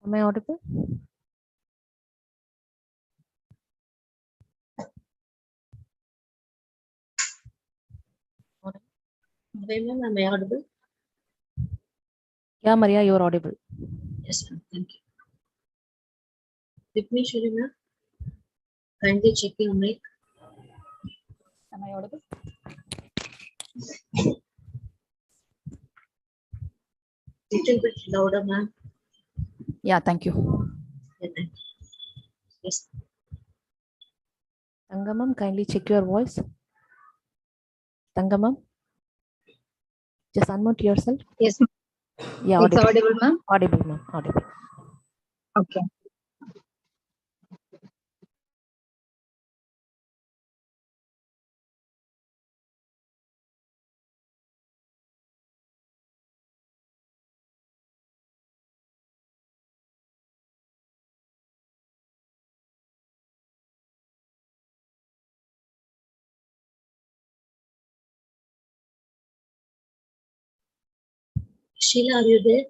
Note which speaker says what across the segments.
Speaker 1: Am I audible?
Speaker 2: Ma'am, am I audible?
Speaker 1: Yeah, Maria, you are audible.
Speaker 2: Yes, ma'am. Thank you. Vignesh, ma'am, kindly check your mic.
Speaker 1: Am I audible?
Speaker 2: Little bit louder, ma'am.
Speaker 1: Yeah, thank you.
Speaker 2: Yeah, thank you. Yes.
Speaker 1: Tangamam, kindly check your voice. Tangamam, just unmute yourself.
Speaker 3: Yes,
Speaker 1: Yeah,
Speaker 3: it's
Speaker 1: audible.
Speaker 3: audible, ma'am.
Speaker 1: Audible, ma'am. Audible.
Speaker 3: Okay.
Speaker 2: Sheila, are you there?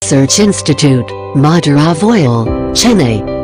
Speaker 4: Research Institute, Madara Oil.
Speaker 3: Chennai.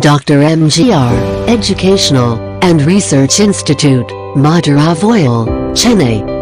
Speaker 3: Dr.MGR Educational and Research Institute, Madurai, Chennai.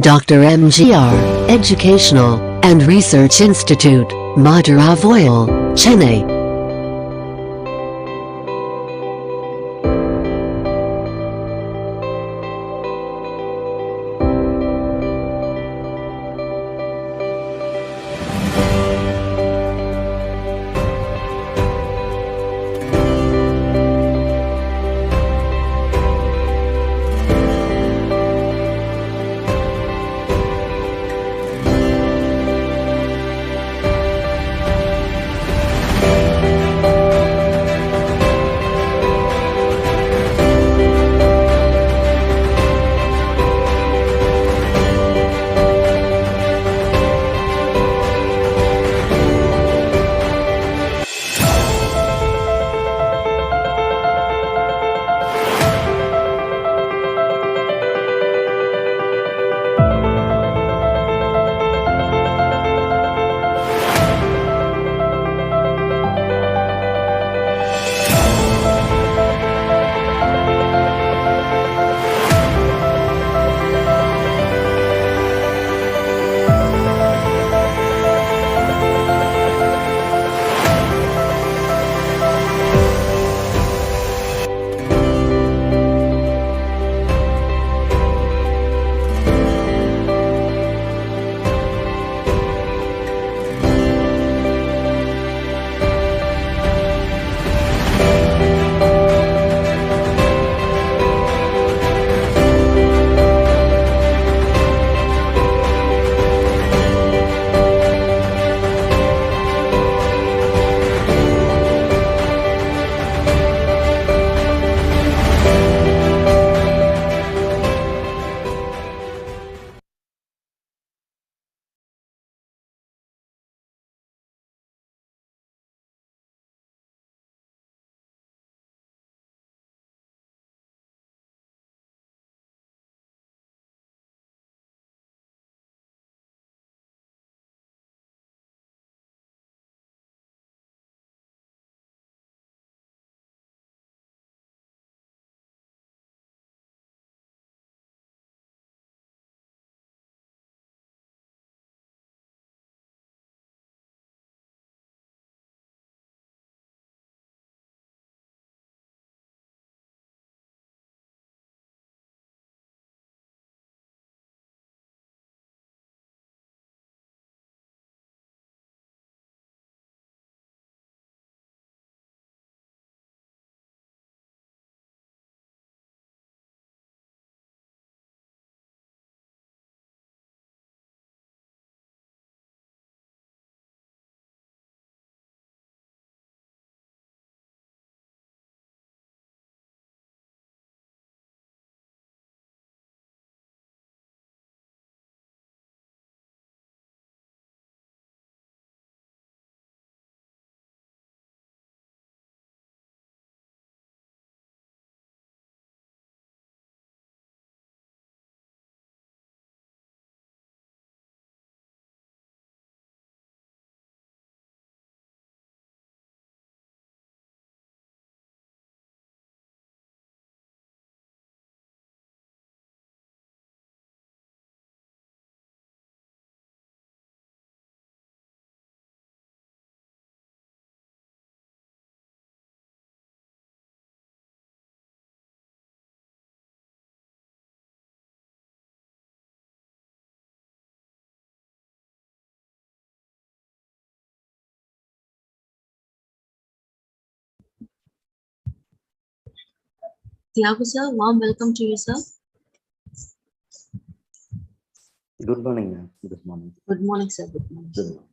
Speaker 3: Dr.MGR Educational and Research Institute, Madurai, Chennai.
Speaker 2: Tiago sir, warm welcome to you, sir.
Speaker 4: Good morning, ma'am. Good morning.
Speaker 2: Good morning, sir. Good morning.
Speaker 4: Good morning.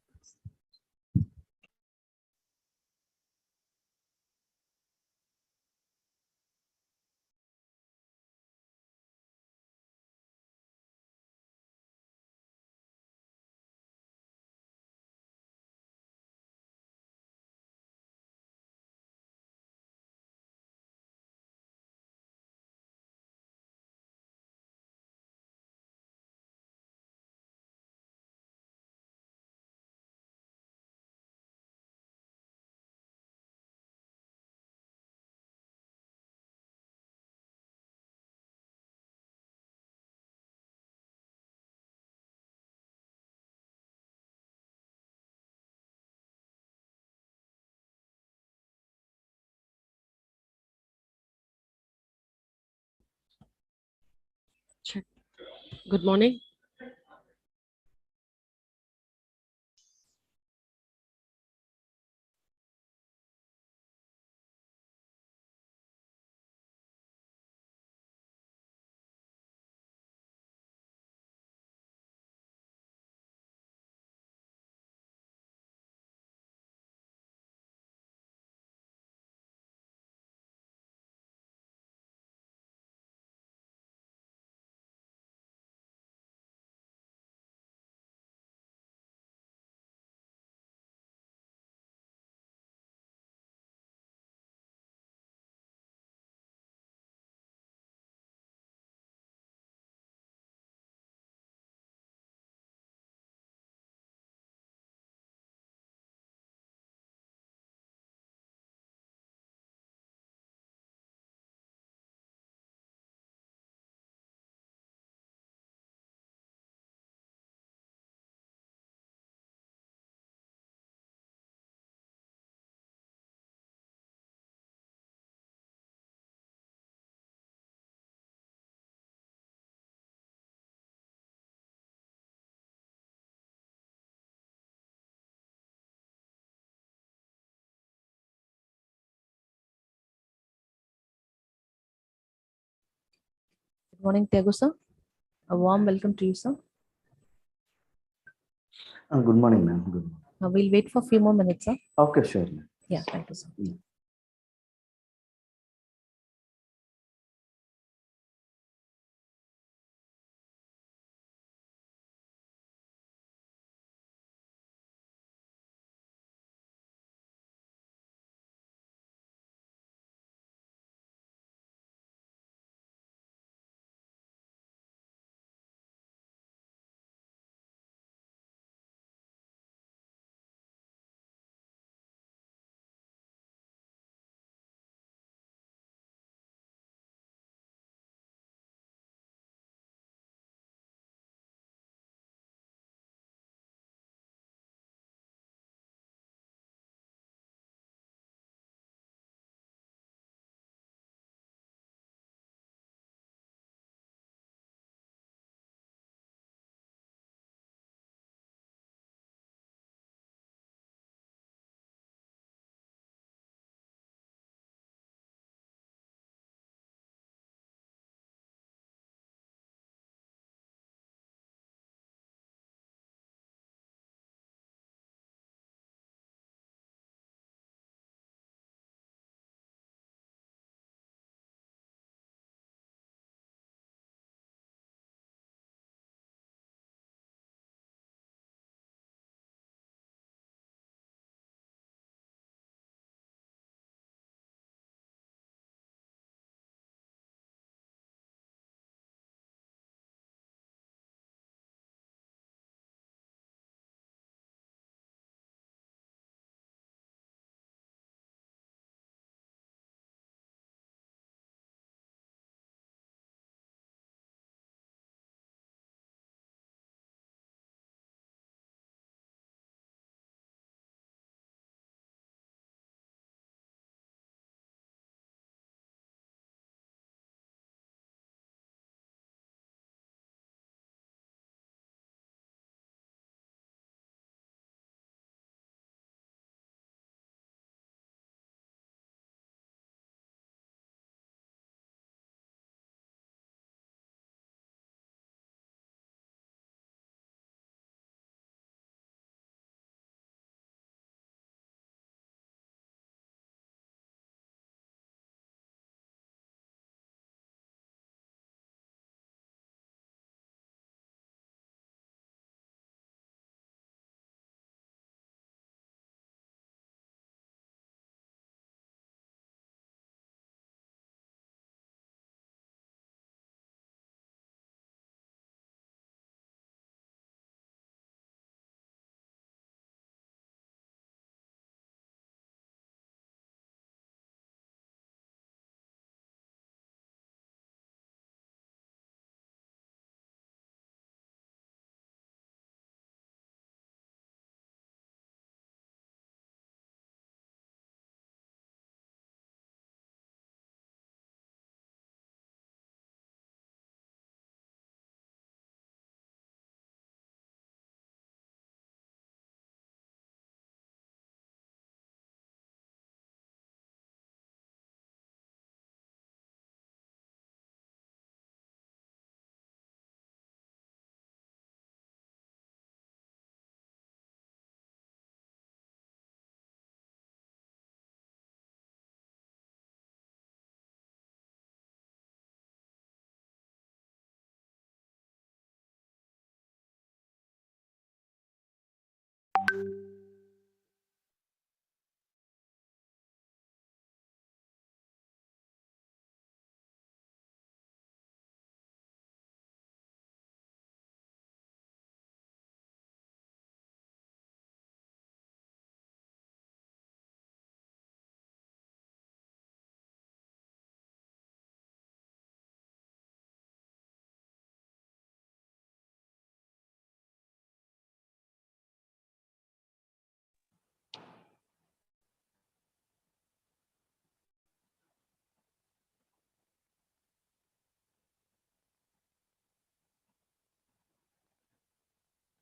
Speaker 5: Good morning.
Speaker 1: Good morning, Tiago sir. A warm welcome to you, sir.
Speaker 4: Good morning, ma'am. Good morning.
Speaker 1: We'll wait for a few more minutes, sir.
Speaker 4: Okay, sure, ma'am.
Speaker 1: Yeah, thank you, sir.
Speaker 4: Yeah.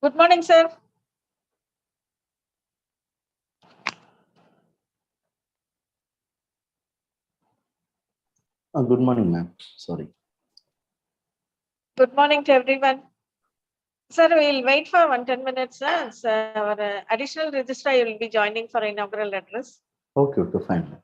Speaker 6: Good morning, sir.
Speaker 4: Good morning, ma'am. Sorry.
Speaker 6: Good morning to everyone. Sir, we'll wait for 10 minutes. Sir, our additional registrar will be joining for inaugural address.
Speaker 4: Okay, okay, fine. ma'am.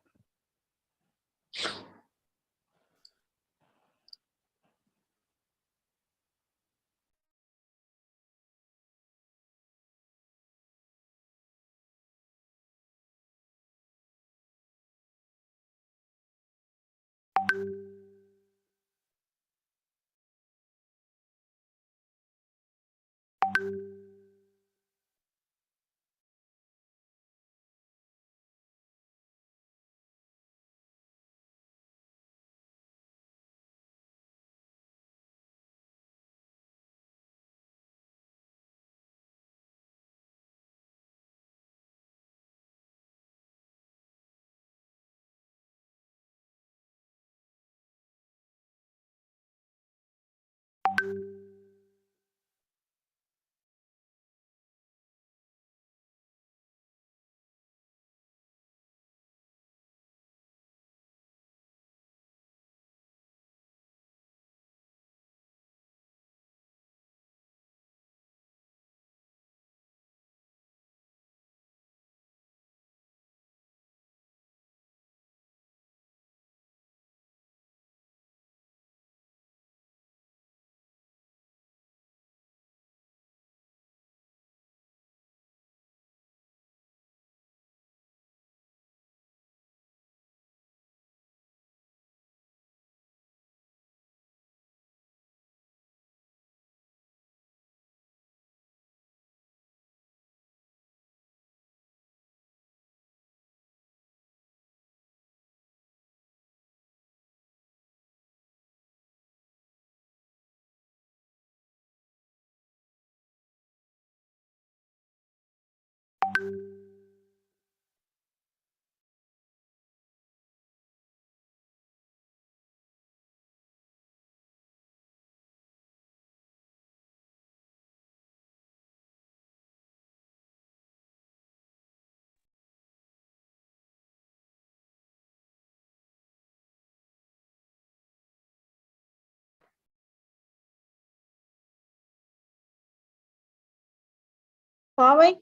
Speaker 6: Huawei?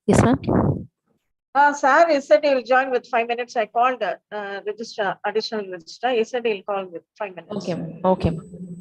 Speaker 1: Yes, ma'am.
Speaker 6: Sir, he said he'll join with 5 minutes. I called registrar, additional registrar. He said he'll call with 5 minutes.
Speaker 1: Okay, ma'am. Okay, ma'am.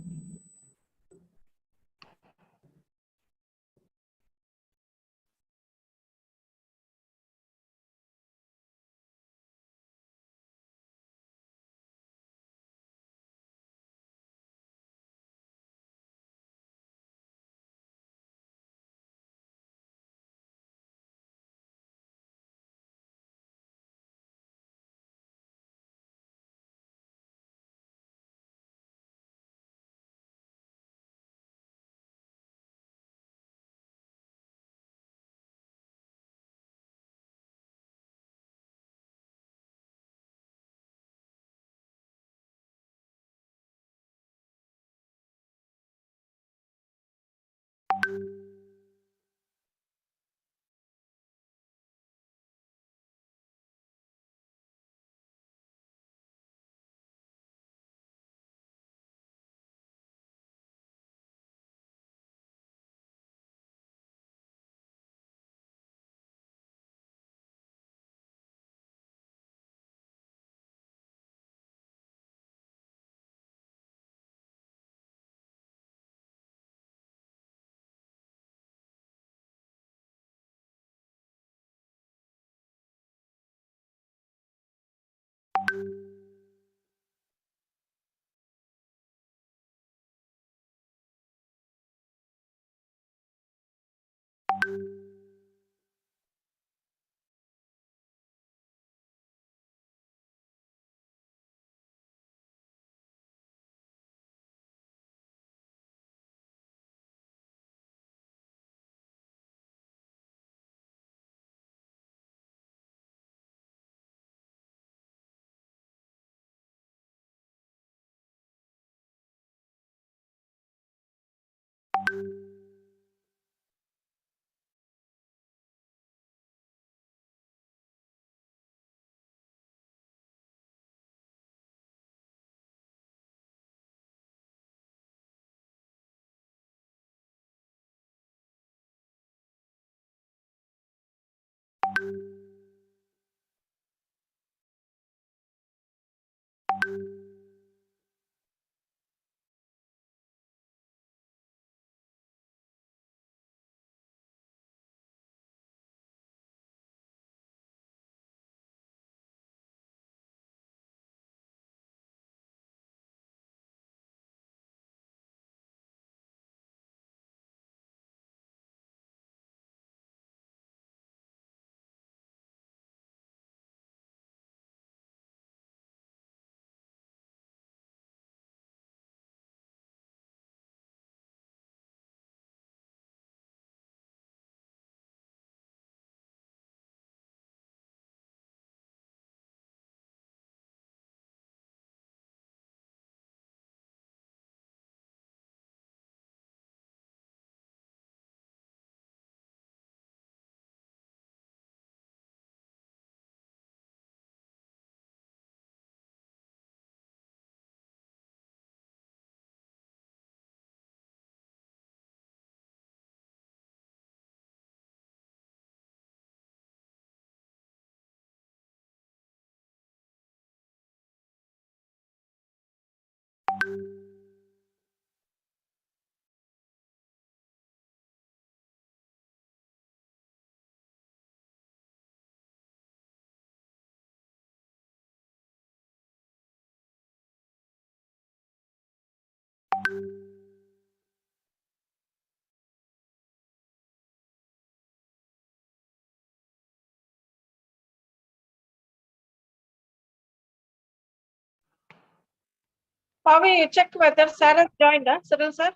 Speaker 6: Pavi, you check whether Sarah joined, Cyril sir?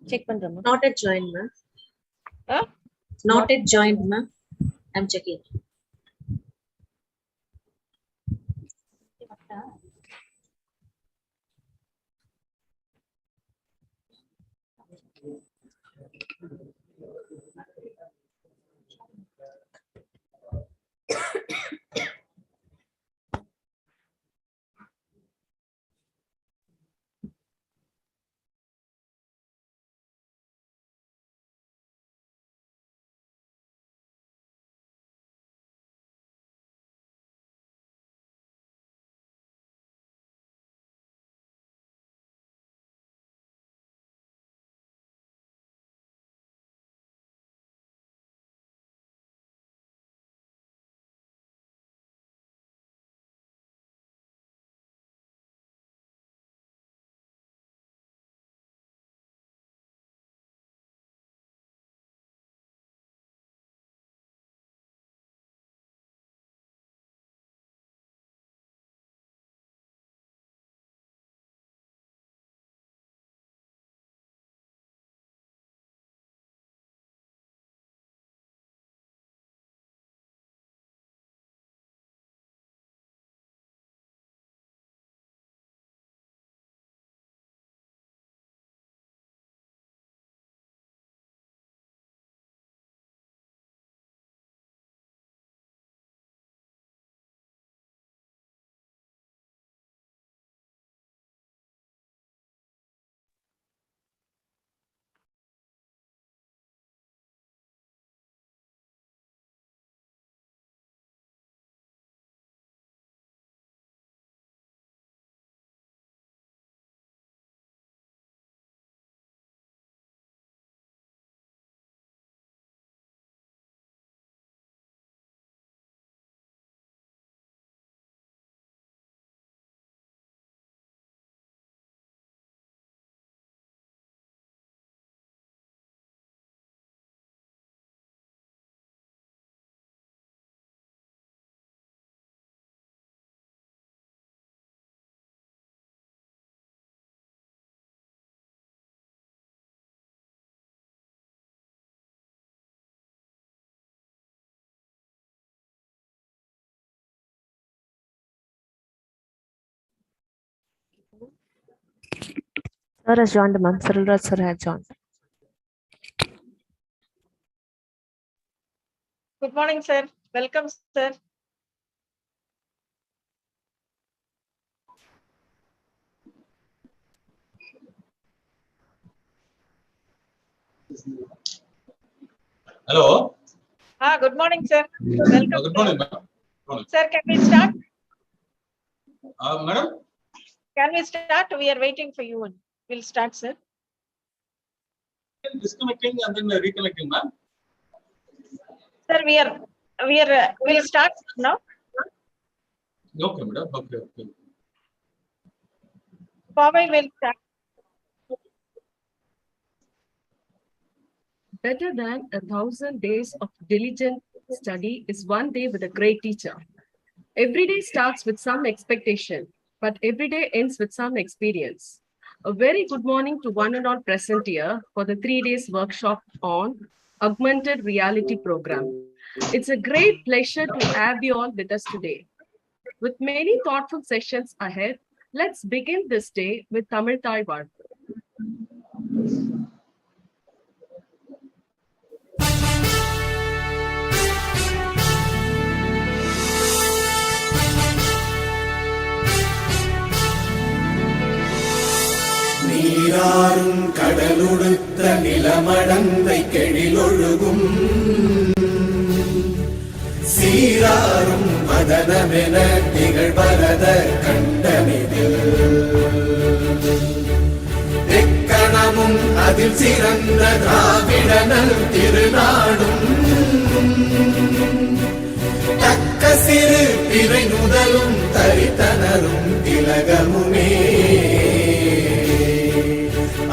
Speaker 1: Check பண்றேன்.
Speaker 2: Not yet joined, ma'am.
Speaker 6: Huh?
Speaker 2: Not yet joined, ma'am. I'm checking.
Speaker 1: Sir has joined, ma'am. Cyril Raj sir has joined.
Speaker 6: Good morning, sir. Welcome, sir.
Speaker 7: Hello.
Speaker 6: Good morning, sir. Welcome.
Speaker 7: Good morning, ma'am.
Speaker 6: Sir, can we start?
Speaker 7: Madam?
Speaker 6: Can we start? We are waiting for you. We'll start, sir.
Speaker 7: Disconnecting and then reconnecting, ma'am.
Speaker 6: Sir, we'll start now.
Speaker 7: Okay, madam. Okay.
Speaker 6: Pavi will start.
Speaker 5: Better than 1,000 days of diligent study is one day with a great teacher. Every day starts with some expectation, but every day ends with some experience. A very good morning to one and all present here for the 3 days workshop on augmented reality program. It's a great pleasure to have you all with us today. With many thoughtful sessions ahead, let's begin this day with Tamil Taiwan.
Speaker 8: நீராறும் கடலுடுத்த நிலமடந்தை கெழிலொழுகும் சீராறும் மதனமென திகழ்வரத கண்டமிதில் எக்கணமும் அதில் சிறந்த திராவிடனல் திருநாடும் தக்க சிறு பிறை நுதலும் தரித்தனரும் திலகமுமே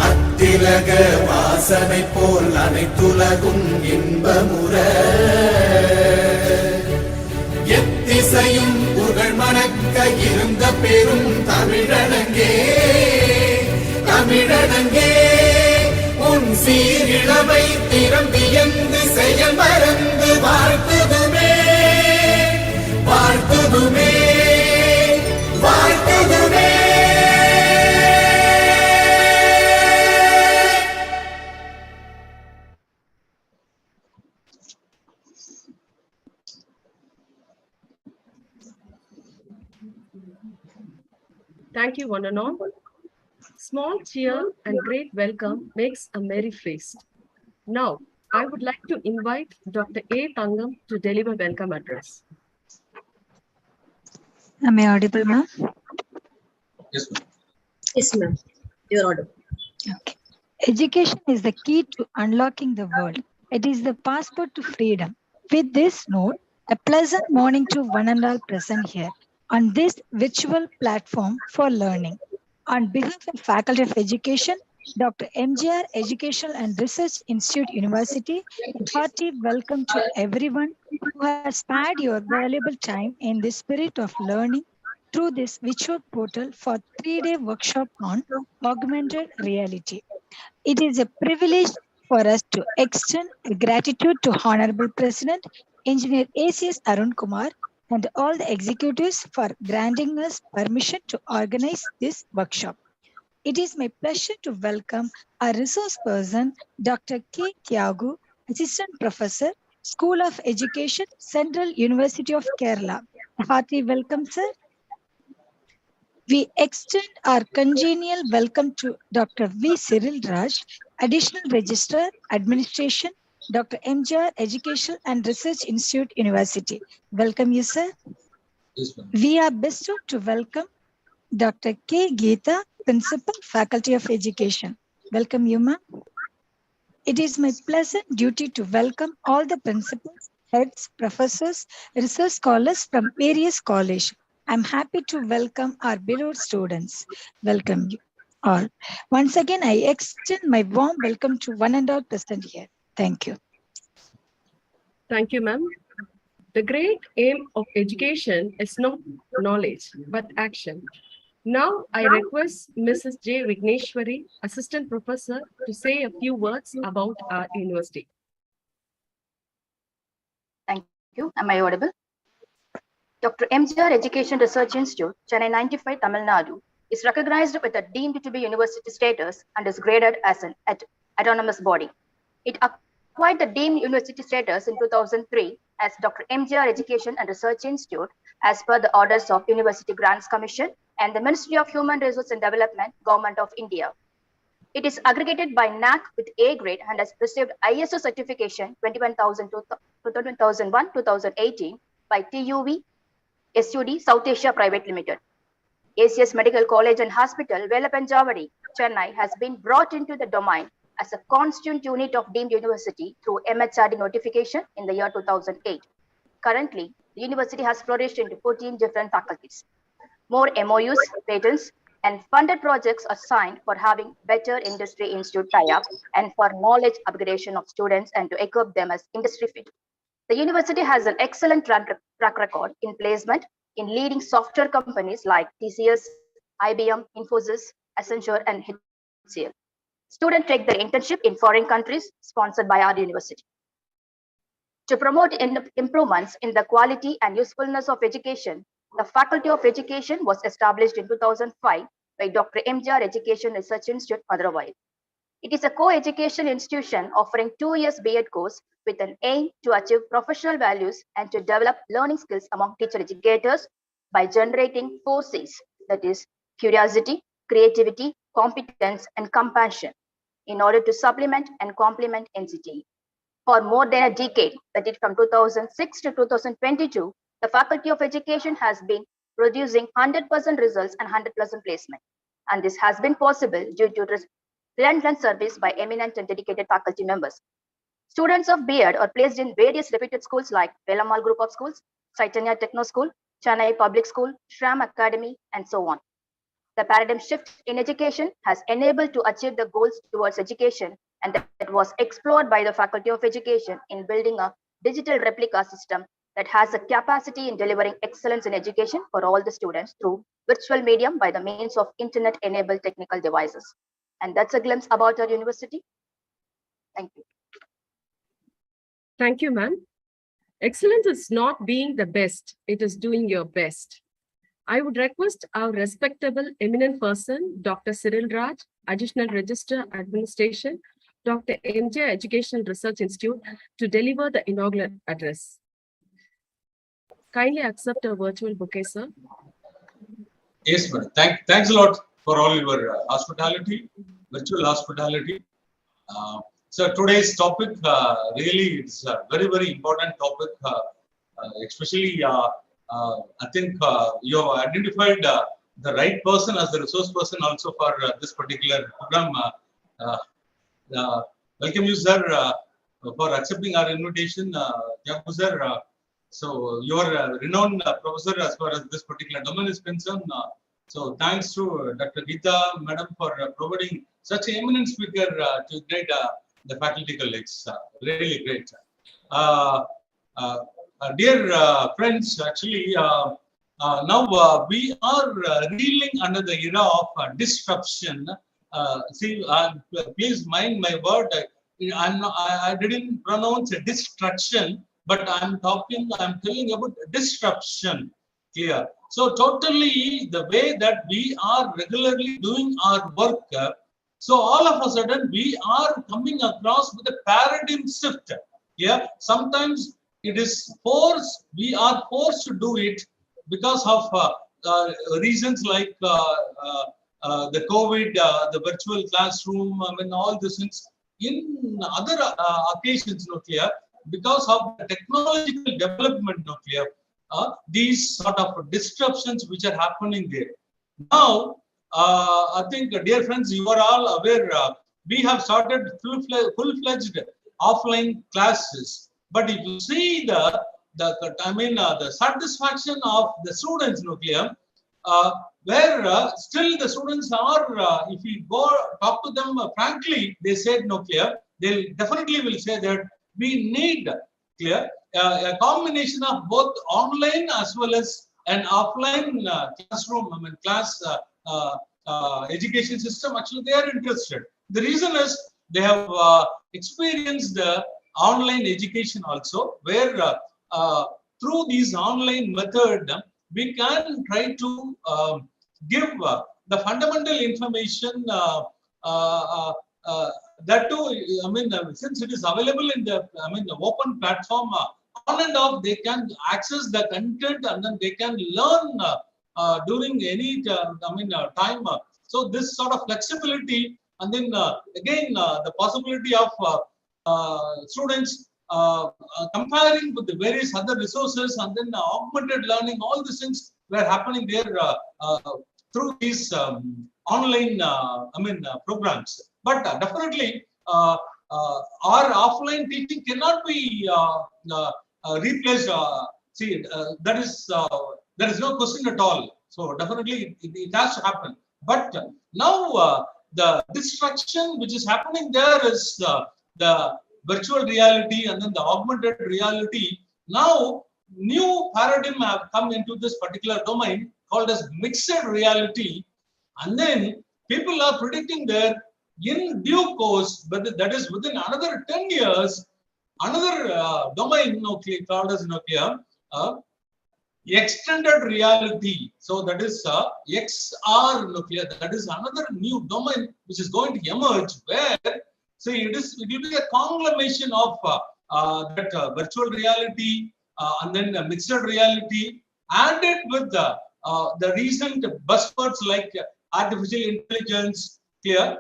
Speaker 8: அத்திலக வாசனை போல் அனைத்துலகும் இன்பமுற எத்திசையும் புகழ் மணக்க இருந்த பெரும் தமிழனங்கே தமிழனங்கே உன் சீரிழமை திறம் வியந்து செயல் மறந்து வாழ்த்துதுமே வாழ்த்துதுமே வாழ்த்துதுமே.
Speaker 5: Thank you, one and all. Small cheer and great welcome makes a merry feast. Now, I would like to invite Dr. A. Tangam to deliver welcome address.
Speaker 9: Am I audible, ma'am?
Speaker 7: Yes, ma'am.
Speaker 2: Yes, ma'am. You're audible.
Speaker 9: Okay. Education is the key to unlocking the world. It is the passport to freedom. With this note, a pleasant morning to one and all present here on this virtual platform for learning. On behalf of Faculty of Education, Dr. MGR Educational and Research Institute University, a hearty welcome to everyone who has spared your valuable time in the spirit of learning through this virtual portal for 3-day workshop on augmented reality. It is a privilege for us to extend gratitude to Honorable President, Engineer ACS Arun Kumar, and all the executives for granting us permission to organize this workshop. It is my pleasure to welcome our resource person, Dr. K. Thiagu, Assistant Professor, School of Education, Central University of Kerala. A hearty welcome, sir. We extend our congenial welcome to Dr. V. Cyril Raj, Additional Registrar, Administration, Dr. MGR Education and Research Institute University. Welcome you, sir.
Speaker 7: Yes, ma'am.
Speaker 9: We are bestowed to welcome Dr. K. Geeta, Principal, Faculty of Education. Welcome you, ma'am. It is my pleasant duty to welcome all the principals, heads, professors, research scholars from various colleges. I'm happy to welcome our beloved students. Welcome you all. Once again, I extend my warm welcome to one and all present here. Thank you.
Speaker 5: Thank you, ma'am. The great aim of education is not knowledge, but action. Now, I request Mrs. J. Vigneshwari, Assistant Professor, to say a few words about our university.
Speaker 10: Thank you. Am I audible? Dr. MGR Education Research Institute, Chennai 95, Tamil Nadu, is recognized with a deemed to be university status and is graded as an autonomous body. It acquired the deemed university status in 2003 as Dr. MGR Education and Research Institute as per the orders of University Grants Commission and the Ministry of Human Resources and Development, Government of India. It is aggregated by NAC with A grade and has received ISO certification 2001-2018 by TUV SUD South Asia Private Limited. ACS Medical College and Hospital, Velapanjavadi, Chennai has been brought into the domain as a constituent unit of deemed university through MHRD notification in the year 2008. Currently, the university has flourished into 14 different faculties. More MOUs, patents, and funded projects are signed for having better industry institute tie-up and for knowledge upgradation of students and to equip them as industry fit. The university has an excellent track record in placement in leading software companies like TCS, IBM, Infosys, Accenture, and HCL. Students take their internship in foreign countries sponsored by our university. To promote improvements in the quality and usefulness of education, the Faculty of Education was established in 2005 by Dr. MGR Education Research Institute, Madurai. It is a co-education institution offering 2 years B.Ed course with an aim to achieve professional values and to develop learning skills among teacher educators by generating 4 C's, that is curiosity, creativity, competence, and compassion in order to supplement and complement NCT. For more than a decade, that is from 2006 to 2022, the Faculty of Education has been producing 100% results and 100% placement. And this has been possible due to relentless service by eminent and dedicated faculty members. Students of B.Ed are placed in various reputed schools like Velamal Group of Schools, Chaitanya Techno School, Chennai Public School, Shram Academy, and so on. The paradigm shift in education has enabled to achieve the goals towards education, and that was explored by the Faculty of Education in building a digital replica system that has the capacity in delivering excellence in education for all the students through virtual medium by the means of internet-enabled technical devices. And that's a glimpse about our university. Thank you.
Speaker 5: Thank you, ma'am. Excellence is not being the best, it is doing your best. I would request our respectable eminent person, Dr. Cyril Raj, Additional Register Administration, Dr. MGR Education Research Institute, to deliver the inaugural address. Kindly accept a virtual bouquet, sir.
Speaker 7: Yes, madam. Thanks a lot for all your hospitality, virtual hospitality. So today's topic really is a very, very important topic, especially I think you have identified the right person as the resource person also for this particular program. Welcome you, sir, for accepting our invitation. Thank you, sir. So you are a renowned professor as far as this particular domain is concerned. So thanks to Dr. Geeta, madam, for providing such an eminent speaker to guide the faculty colleagues. Really great. Dear friends, actually, now we are reeling under the era of disruption. See, please mind my word. I didn't pronounce destruction, but I'm telling about disruption here. So totally the way that we are regularly doing our work, so all of a sudden we are coming across with a paradigm shift. Yeah, sometimes it is forced, we are forced to do it because of reasons like the COVID, the virtual classroom, I mean, all these things. In other occasions, nuclear, because of the technological development, nuclear, these sort of disruptions which are happening there. Now, I think, dear friends, you are all aware, we have started full-fledged offline classes. But if you see the satisfaction of the students, nuclear, where still the students are, if we go talk to them frankly, they said nuclear, they definitely will say that we need clear a combination of both online as well as an offline classroom, I mean class education system. Actually, they are interested. The reason is they have experienced the online education also, where through these online method, we can try to give the fundamental information that too, I mean, since it is available in the, the open platform, on and off, they can access the content and then they can learn during any, time. So this sort of flexibility, and then again, the possibility of students comparing with the various other resources, and then augmented learning, all these things were happening there through these online programs. But definitely our offline teaching cannot be replaced. That is there is no question at all. So definitely it has to happen. But now the distraction which is happening there is the virtual reality and then the augmented reality. Now new paradigm have come into this particular domain called as mixed reality, and then people are predicting that in due course, but that is within another 10 years, another domain called as extended reality. So that is XR nuclear. That is another new domain which is going to emerge, where it will be a conglomeration of that virtual reality and then mixed reality, added with the recent buzzwords like artificial intelligence. Clear.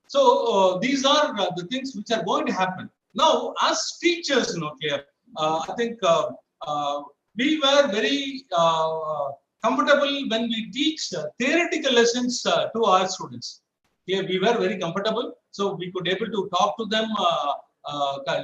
Speaker 7: So these are the things which are going to happen. Now, as teachers, clear. I think we were very comfortable when we teach theoretical lessons to our students. Here we were very comfortable, so we could able to talk to them,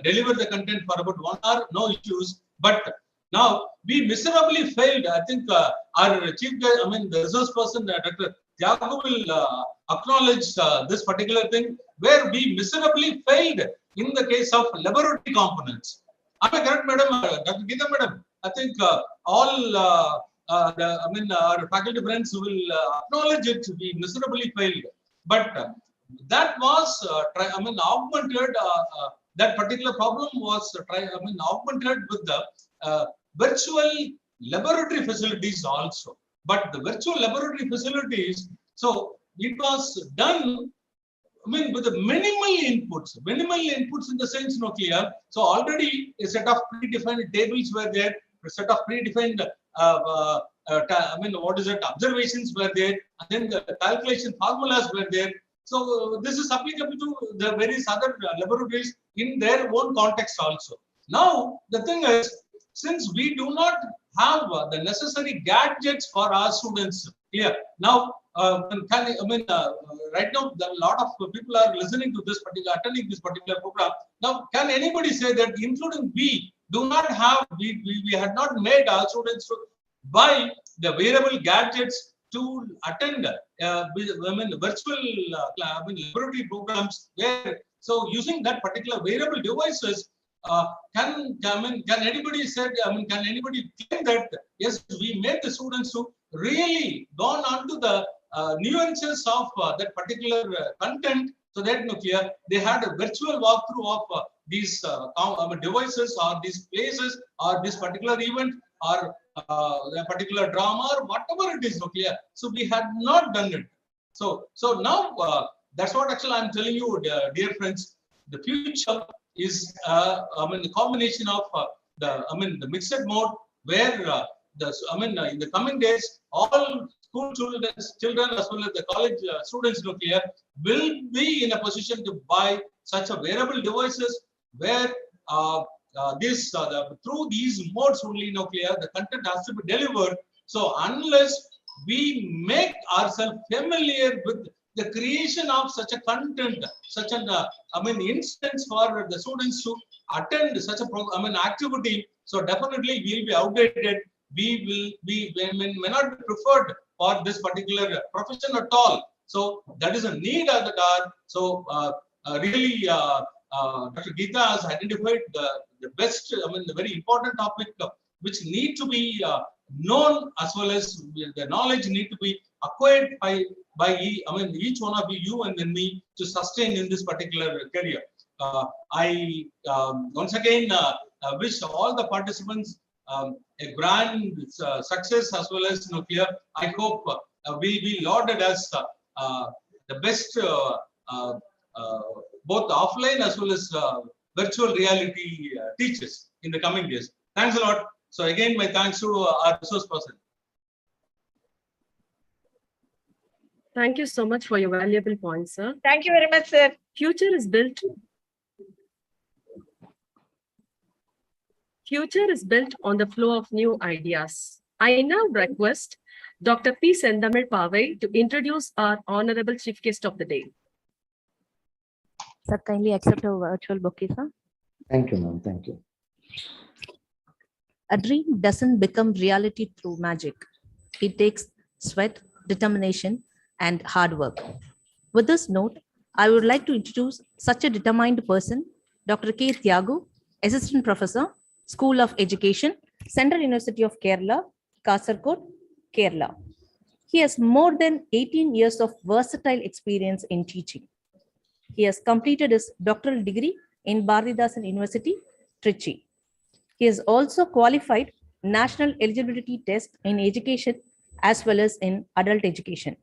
Speaker 7: deliver the content for about 1 hour, no issues. But now we miserably failed. I think our chief, the resource person, Dr. Thiago will acknowledge this particular thing, where we miserably failed in the case of laboratory components. Am I correct, madam? Dr. Geeta, madam? I think all our faculty friends will acknowledge it. We miserably failed, but that was augmented. That particular problem was augmented with the virtual laboratory facilities also. But the virtual laboratory facilities, so it was done, with the minimal inputs in the sense, clear. So already a set of predefined tables were there, a set of predefined, observations were there, and then the calculation formulas were there. So this is applicable to the various other laboratories in their own context also. Now, the thing is, since we do not have the necessary gadgets for our students here, now, right now, a lot of people are listening to this particular, attending this particular program. Now, can anybody say that, including we, do not have, we had not made our students to buy the wearable gadgets to attend virtual laboratory programs where, so using that particular wearable devices, can anybody say, can anybody claim that, yes, we made the students to really gone on to the nuances of that particular content, so that they had a virtual walkthrough of these devices or these places or this particular event or a particular drama or whatever it is, clear. So we had not done it. So now that's what actually I'm telling you, dear friends. The future is the combination of the mixed mode, where in the coming days, all school children as well as the college students, clear, will be in a position to buy such a wearable devices where through these modes only, clear, the content has to be delivered. So unless we make ourselves familiar with the creation of such a content, such an instance for the students to attend such a activity, so definitely we will be outdated. We may not be preferred for this particular profession at all. So that is a need at the hour. So really, Dr. Geeta has identified the best, the very important topic which need to be known, as well as the knowledge need to be acquired by each one of you and then me to sustain in this particular career. I once again wish all the participants a grand success, as well as clear. I hope will be lauded as the best both offline as well as virtual reality teachers in the coming days. Thanks a lot. So again, my thanks to our resource person.
Speaker 5: Thank you so much for your valuable points, sir.
Speaker 6: Thank you very much, sir.
Speaker 5: Future is built on the flow of new ideas. I now request Dr. P. Sendamil Pavai to introduce our Honorable Chief Guest of the Day.
Speaker 1: Sir, kindly accept a virtual bouquet, sir.
Speaker 4: Thank you, ma'am. Thank you.
Speaker 1: A dream doesn't become reality through magic. It takes sweat, determination, and hard work. With this note, I would like to introduce such a determined person, Dr. K. Thiagu, Assistant Professor, School of Education, Central University of Kerala, Kasaragod, Kerala. He has more than 18 years of versatile experience in teaching. He has completed his doctoral degree in Bharathidasan University, Trichy. He has also qualified National Eligibility Test in Education as well as in Adult Education.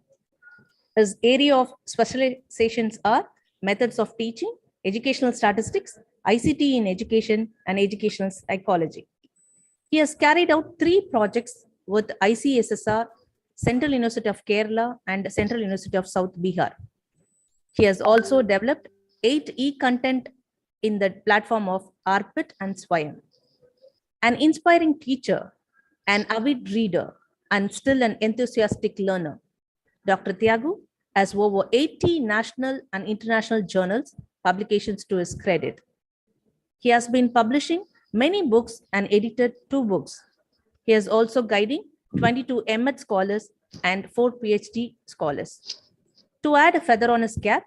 Speaker 1: His area of specializations are methods of teaching, educational statistics, ICT in education, and educational psychology. He has carried out 3 projects with ICSSR, Central University of Kerala, and Central University of South Bihar. He has also developed 8 e-content in the platform of ARPIT and SWAYAM. An inspiring teacher, an avid reader, and still an enthusiastic learner, Dr. Thiagu has over 80 national and international journals publications to his credit. He has been publishing many books and edited 2 books. He is also guiding 22 M.Ed scholars and 4 PhD scholars. To add a feather on his cap,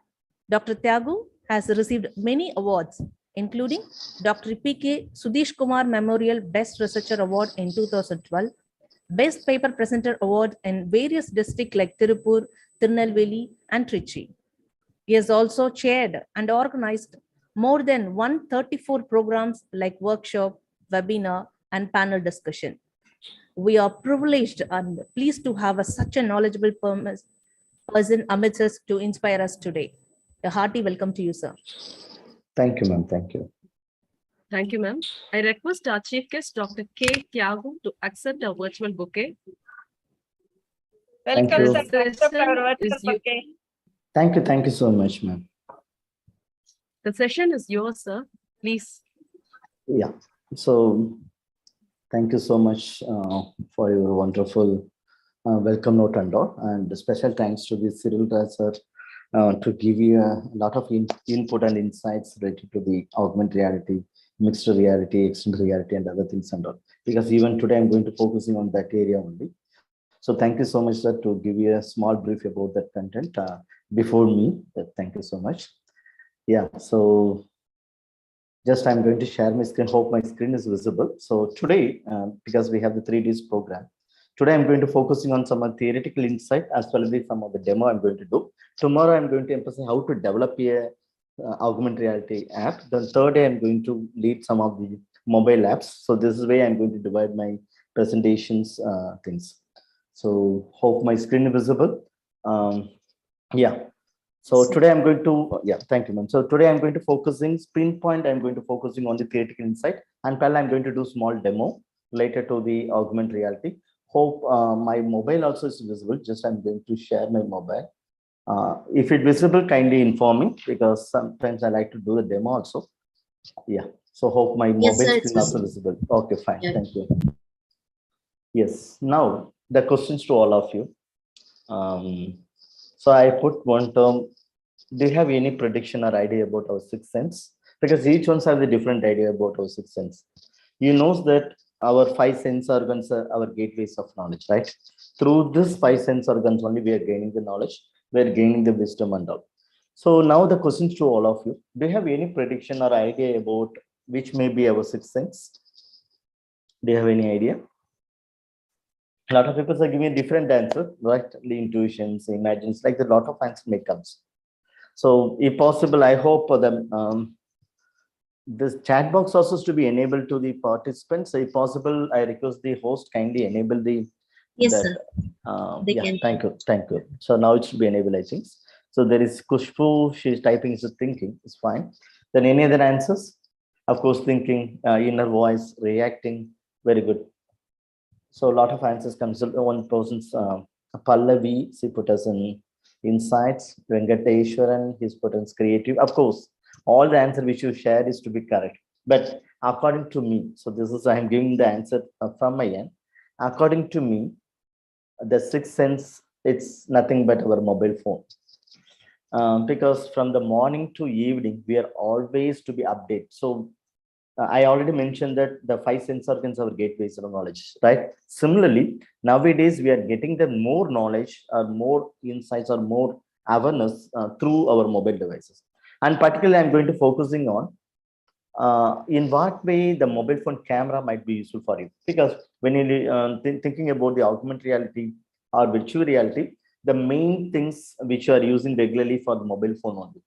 Speaker 1: Dr. Thiagu has received many awards including Dr. P.K. Sudesh Kumar Memorial Best Researcher Award in 2012, Best Paper Presenter Award in various districts like Tirupur, Tirunelveli, and Trichy. He has also chaired and organized more than 134 programs like workshop, webinar, and panel discussion. We are privileged and pleased to have such a knowledgeable person amidst us to inspire us today. A hearty welcome to you, sir.
Speaker 4: Thank you, ma'am. Thank you.
Speaker 5: Thank you, ma'am. I request our chief guest, Dr. K. Tiago, to accept our virtual bouquet.
Speaker 4: Thank
Speaker 6: Welcome,
Speaker 4: you.
Speaker 6: sir.
Speaker 5: The
Speaker 6: Accept our
Speaker 5: session
Speaker 6: virtual
Speaker 5: is you.
Speaker 6: bouquet.
Speaker 4: Thank you so much, ma'am.
Speaker 5: The session is yours, sir. Please.
Speaker 4: Yeah. So thank you so much for your wonderful welcome note and all. And special thanks to the Cyril sir to give you a lot of input and insights related to the augmented reality, mixed reality, extended reality, and other things and all. Because even today I'm going to focusing on that area only. So thank you so much, sir, to give you a small brief about that content before me. Thank you so much. Yeah, so just I'm going to share my screen. Hope my screen is visible. So today, because we have the 3 days program, today I'm going to focusing on some theoretical insight as well as some of the demo I'm going to do. Tomorrow I'm going to emphasize how to develop a augmented reality app. Then third day I'm going to lead some of the mobile apps. So this is where I'm going to divide my presentations things. So hope my screen is visible. Yeah. So today I'm going to, thank you, ma'am. So today I'm going to focusing pinpoint. I'm going to focusing on the theoretical insight, and parallel I'm going to do small demo related to the augmented reality. Hope my mobile also is visible. Just I'm going to share my mobile. If it's visible, kindly inform me, because sometimes I like to do the demo also. Yeah. So hope my
Speaker 2: Yes,
Speaker 4: mobile
Speaker 2: sir, it's
Speaker 4: screen also visible. Okay, fine.
Speaker 2: Yeah.
Speaker 4: Thank you. Yes. Now the questions to all of you. So I put one term. Do you have any prediction or idea about our sixth sense? Because each one has a different idea about our sixth sense. You know that our 5 sense organs are our gateways of knowledge, right? Through this 5 sense organs only we are gaining the knowledge, we are gaining the wisdom and all. So now the questions to all of you. Do you have any prediction or idea about which may be our sixth sense? Do you have any idea? A lot of people are giving a different answer, right? The intuitions, imagines, like a lot of answers may come. So if possible, I hope this chat box also is to be enabled to the participants. So if possible, I request the host kindly enable the
Speaker 2: Yes,
Speaker 4: that,
Speaker 2: sir. They
Speaker 4: yeah,
Speaker 2: can.
Speaker 4: thank you. So now it should be enabled, I think. So there is Kushbu, she's typing, is thinking, it's fine. Then any other answers? Of course, thinking, inner voice, reacting, very good. So a lot of answers comes. One person's Pallavi, she put us in insights. Venkateshwaran, he's put in creative. Of course, all the answer which you shared is to be correct. But according to me, so this is I'm giving the answer from my end. According to me, the sixth sense, it's nothing but our mobile phone. Because from the morning to evening, we are always to be updated. So I already mentioned that the 5 sense organs are gateways of knowledge, right? Similarly, nowadays we are getting the more knowledge or more insights or more awareness through our mobile devices. And particularly, I'm going to focusing on in what way the mobile phone camera might be useful for you. Because when you thinking about the augmented reality or virtual reality, the main things which you are using regularly for the mobile phone only,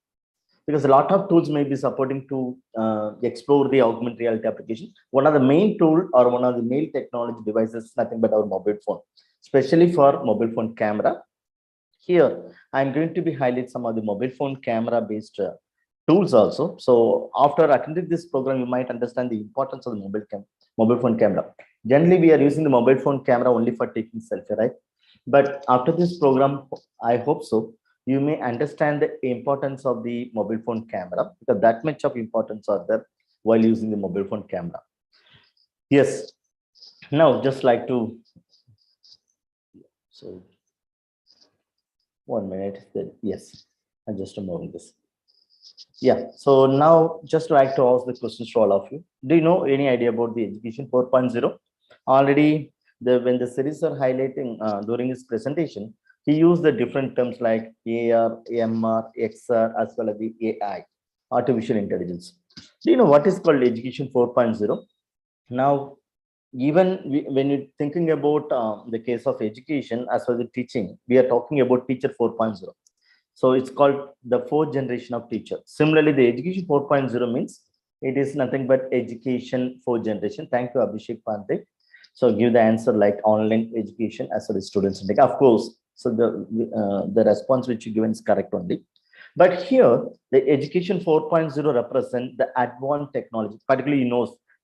Speaker 4: because a lot of tools may be supporting to explore the augmented reality application. One of the main tool or one of the main technology devices, nothing but our mobile phone, especially for mobile phone camera. Here, I'm going to be highlight some of the mobile phone camera based tools also. So after attending this program, you might understand the importance of the mobile phone camera. Generally, we are using the mobile phone camera only for taking selfie, right? But after this program, I hope so, you may understand the importance of the mobile phone camera, because that much of importance are there while using the mobile phone camera. Yes. Now, just like to, so 1 minute. Yes, I'm just removing this. Yeah. So now, just like to ask the questions to all of you. Do you know any idea about the Education 4.0? Already, when the series are highlighting during his presentation, he used the different terms like AR, MR, XR, as well as the AI, artificial intelligence. Do you know what is called Education 4.0? Now, even when you're thinking about the case of education as well as the teaching, we are talking about Teacher 4.0. So it's called the fourth generation of teacher. Similarly, the Education 4.0 means it is nothing but education fourth generation. Thank you, Abhishek Pante. So give the answer like online education as well as students. Of course, so the response which you given is correct only. But here, the Education 4.0 represent the advanced technology. Particularly,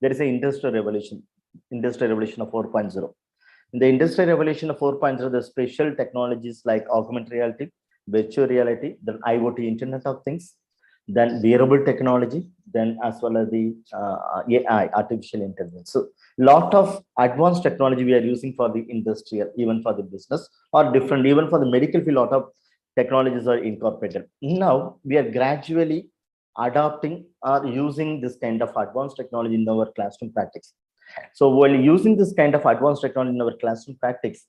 Speaker 4: there is an industrial revolution of 4.0. In the industrial revolution of 4.0, the special technologies like augmented reality, virtual reality, then IoT, Internet of Things, then wearable technology, then as well as the AI, artificial intelligence. So, lot of advanced technology we are using for the industrial, even for the business, or different, even for the medical field, lot of technologies are incorporated. Now, we are gradually adopting or using this kind of advanced technology in our classroom practice. So while using this kind of advanced technology in our classroom practice,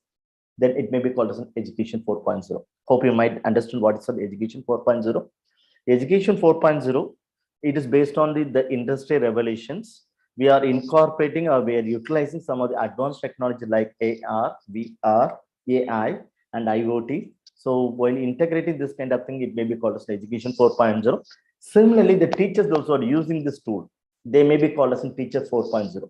Speaker 4: then it may be called as an Education 4.0. Hope you might understand what is the Education 4.0. Education 4.0, it is based on the industry revelations. We are incorporating or we are utilizing some of the advanced technology like AR, VR, AI, and IoT. So while integrating this kind of thing, it may be called as Education 4.0. Similarly, the teachers those who are using this tool, they may be called as in Teacher 4.0.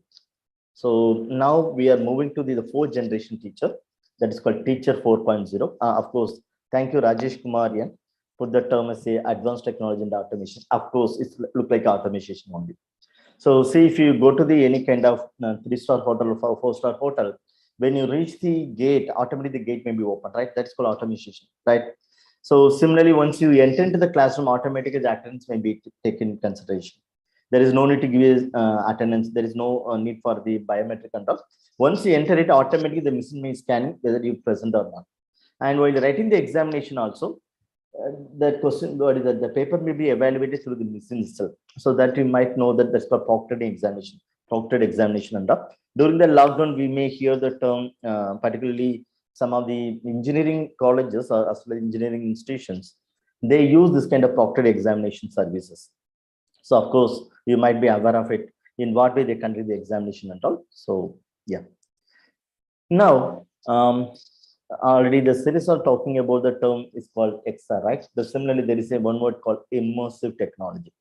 Speaker 4: So now we are moving to the fourth generation teacher, that is called Teacher 4.0. Of course, thank you, Rajesh Kumarian, put the term as a advanced technology and automation. Of course, it look like automation only. So see, if you go to the any kind of 3-star hotel or 4-star hotel, when you reach the gate, automatically the gate may be open, right? That's called automation, right? So similarly, once you enter into the classroom, automatically the attendance may be taken in consideration. There is no need to give attendance. There is no need for the biometric control. Once you enter it, automatically the machine may scan whether you present or not. And while writing the examination also, that question, the paper may be evaluated through the machine itself. So that you might know that that's called proctored examination and up. During the lockdown, we may hear the term, particularly some of the engineering colleges or as well as engineering institutions, they use this kind of proctored examination services. So of course, you might be aware of it, in what way they conduct the examination and all. So yeah. Now, already the series are talking about the term is called XR, right? So similarly, there is a one word called immersive technology.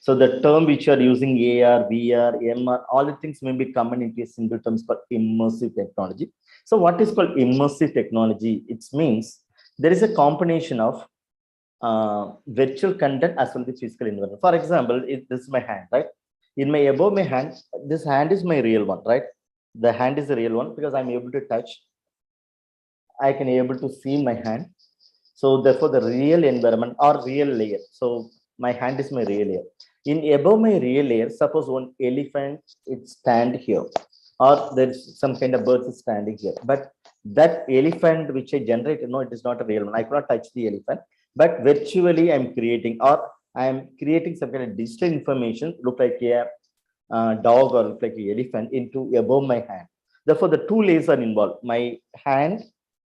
Speaker 4: So the term which you are using, AR, VR, MR, all the things may be common into a single term called immersive technology. So what is called immersive technology? It means there is a combination of virtual content as well as the physical environment. For example, this is my hand, right? In my above my hand, this hand is my real one, right? The hand is the real one because I'm able to touch. I can able to see my hand. So therefore, the real environment or real layer. So my hand is my real layer. In above my real layer, suppose one elephant it stand here, or there's some kind of birds is standing here. But that elephant which I generated, no, it is not a real one. I cannot touch the elephant. But virtually I'm creating, or I'm creating some kind of digital information, look like a dog or look like an elephant into above my hand. Therefore, the two layers are involved. My hand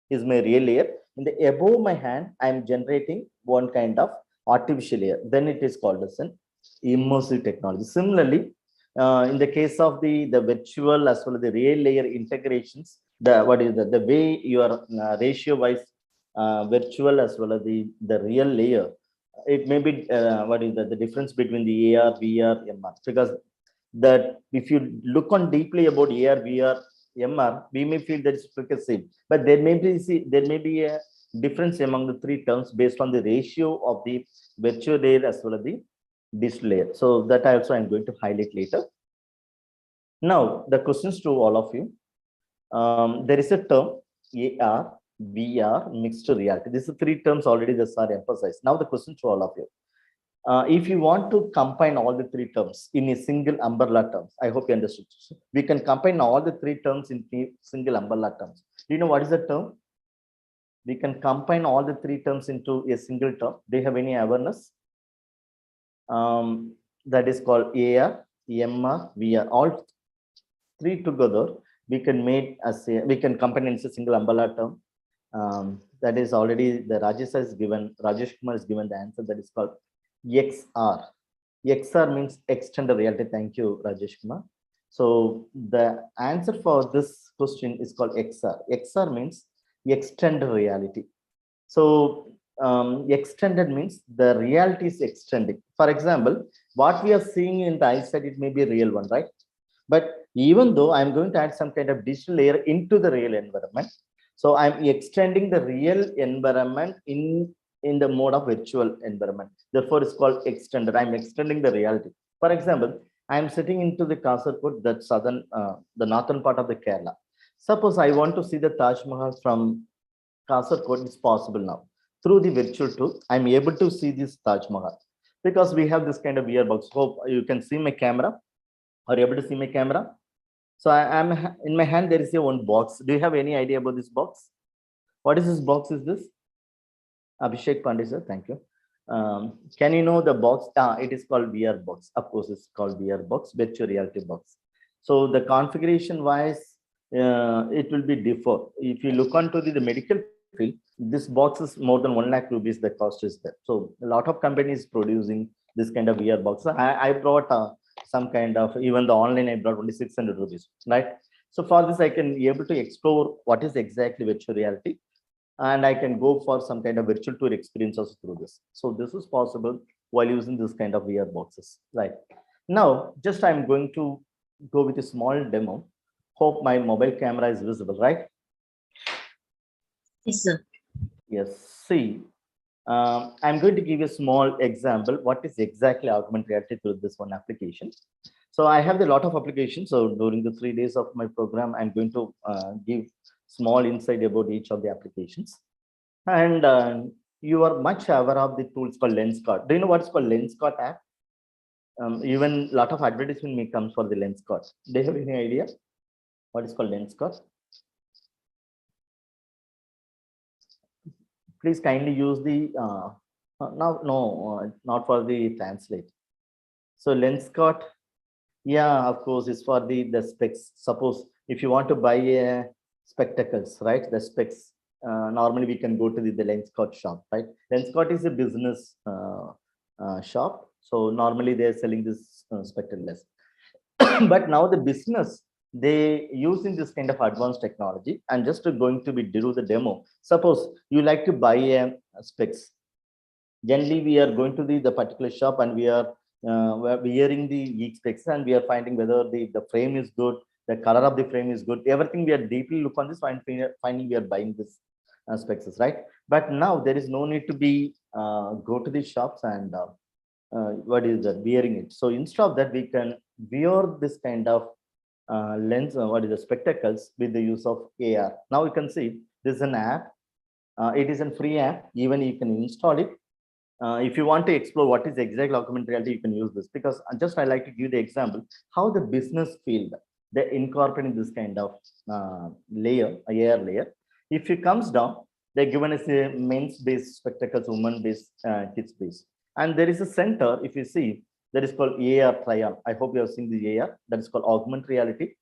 Speaker 4: is my real layer. In the above my hand, I'm generating one kind of artificial layer. Then it is called as an immersive technology. Similarly, in the case of the virtual as well as the real layer integrations, the way your ratio wise virtual as well as the real layer, it may be the difference between the AR, VR, MR. Because that if you look on deeply about AR, VR, MR, we may feel that it's the same, but there may be a difference among the three terms based on the ratio of the virtual layer as well as the digital layer. So that also I'm going to highlight later. Now the questions to all of you. There is a term AR, VR, mixed reality. These are three terms already that are emphasized. Now the question to all of you. If you want to combine all the three terms in a single umbrella terms, I hope you understood. We can combine all the three terms in single umbrella terms. Do you know what is the term? We can combine all the three terms into a single term. Do you have any awareness? That is called AR, MR, VR. All three together, we can make as we can combine into a single umbrella term. That is already the Rajesh Kumar has given the answer, that is called XR. XR means extended reality. Thank you, Rajesh Kumar. So the answer for this question is called XR. XR means extended reality. So extended means the reality is extending. For example, what we are seeing in the eyesight, it may be a real one, right? But even though I'm going to add some kind of digital layer into the real environment, so I'm extending the real environment in the mode of virtual environment. Therefore, it's called extended. I'm extending the reality. For example, I'm sitting into the Kasaragod, that the northern part of the Kerala. Suppose I want to see the Taj Mahal from Kasaragod. It's possible now. Through the virtual tool, I'm able to see this Taj Mahal because we have this kind of earbuds. Hope you can see my camera. Are you able to see my camera? So I am in my hand. There is a one box. Do you have any idea about this box? What is this box? Is this Abhishek Pandey sir? Thank you. Can you know the box? It is called VR box. Of course, it's called VR box, virtual reality box. So the configuration wise, it will be differ. If you look onto the medical field, this box is more than 1 lakh rupees. The cost is there. So a lot of companies producing this kind of VR box. I brought some kind of, even the online I brought only 600 rupees, right? So for this, I can be able to explore what is exactly virtual reality, and I can go for some kind of virtual tour experiences through this. So this is possible while using this kind of VR boxes, right? Now, just I'm going to go with a small demo. Hope my mobile camera is visible, right?
Speaker 2: Yes, sir.
Speaker 4: Yes, see, I'm going to give you a small example. What is exactly augmented reality through this one application? So I have a lot of applications. So during the 3 days of my program, I'm going to give small insight about each of the applications. And you are much aware of the tools called Lenskart. Do you know what's called Lenskart app? Even a lot of advertisement may come for the Lenskart. Do you have any idea what is called Lenskart? Please kindly use the not for the translate. So Lenskart, yeah, of course, it's for the specs. Suppose if you want to buy spectacles, right? The specs. Normally we can go to the Lenskart shop, right? Lenskart is a business shop. So normally they're selling this spectacles. But now the business, they using this kind of advanced technology, and just going to be do the demo. Suppose you like to buy a specs. Generally, we are going to the particular shop and we're wearing the specs, and we are finding whether the frame is good, the color of the frame is good. Everything we are deeply look on this, finally we are buying this specs, right? But now there is no need to be go to the shops and what is that, wearing it. So instead of that, we can wear this kind of lens, what is the spectacles, with the use of AR. Now you can see this is an app. It is a free app. Even you can install it. If you want to explore what is exact augmented reality, you can use this, because I like to give the example how the business field, they incorporating this kind of layer, AR layer. If it comes down, they're given as a men's based spectacles, women based, kids based, and there is a center. If you see, that is called AR try-on. I hope you have seen the AR. That is called augmented reality.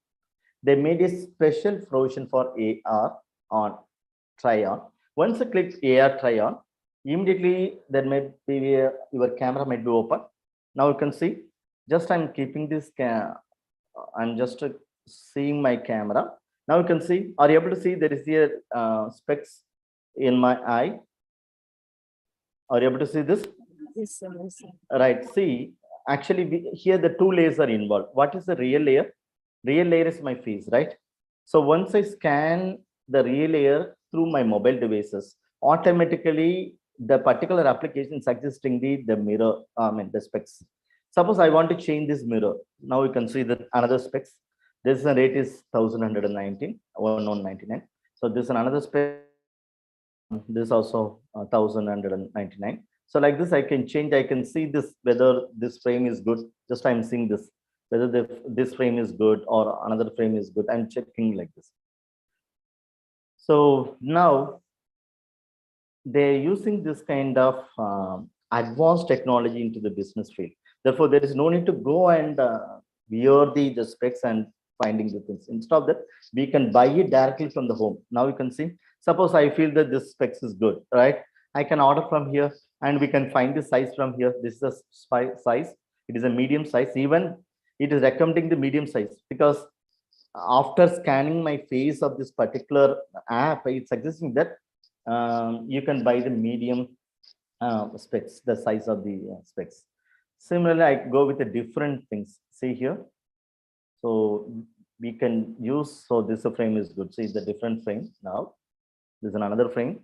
Speaker 4: They made a special provision for AR on try-on. Once you click AR try-on, immediately there may be your camera might be open. Now you can see, just I'm keeping this I'm just seeing my camera. Now you can see, are you able to see there is a specs in my eye? Are you able to see this?
Speaker 5: Yes, sir. Yes, sir.
Speaker 4: Right, see, actually here the two layers are involved. What is the real layer? Real layer is my face, right? So once I scan the real layer through my mobile devices, automatically the particular application suggesting the mirror, the specs. Suppose I want to change this mirror. Now you can see that another specs. This rate is 1119, 1199. So this is another spec. This also 1199. So like this, I can change. I can see this whether this frame is good. Just I'm seeing this whether this frame is good or another frame is good. I'm checking like this. So now they're using this kind of advanced technology into the business field. Therefore, there is no need to go and wear the specs and finding the things. Instead of that, we can buy it directly from the home. Now you can see, suppose I feel that this specs is good, right? I can order from here and we can find the size from here. This is the size. It is a medium size. Even it is recommending the medium size because after scanning my face of this particular app, it's suggesting that you can buy the medium specs, the size of the specs. Similarly, I go with the different things. See here. So we can use, so this frame is good. See the different frame now. This is another frame.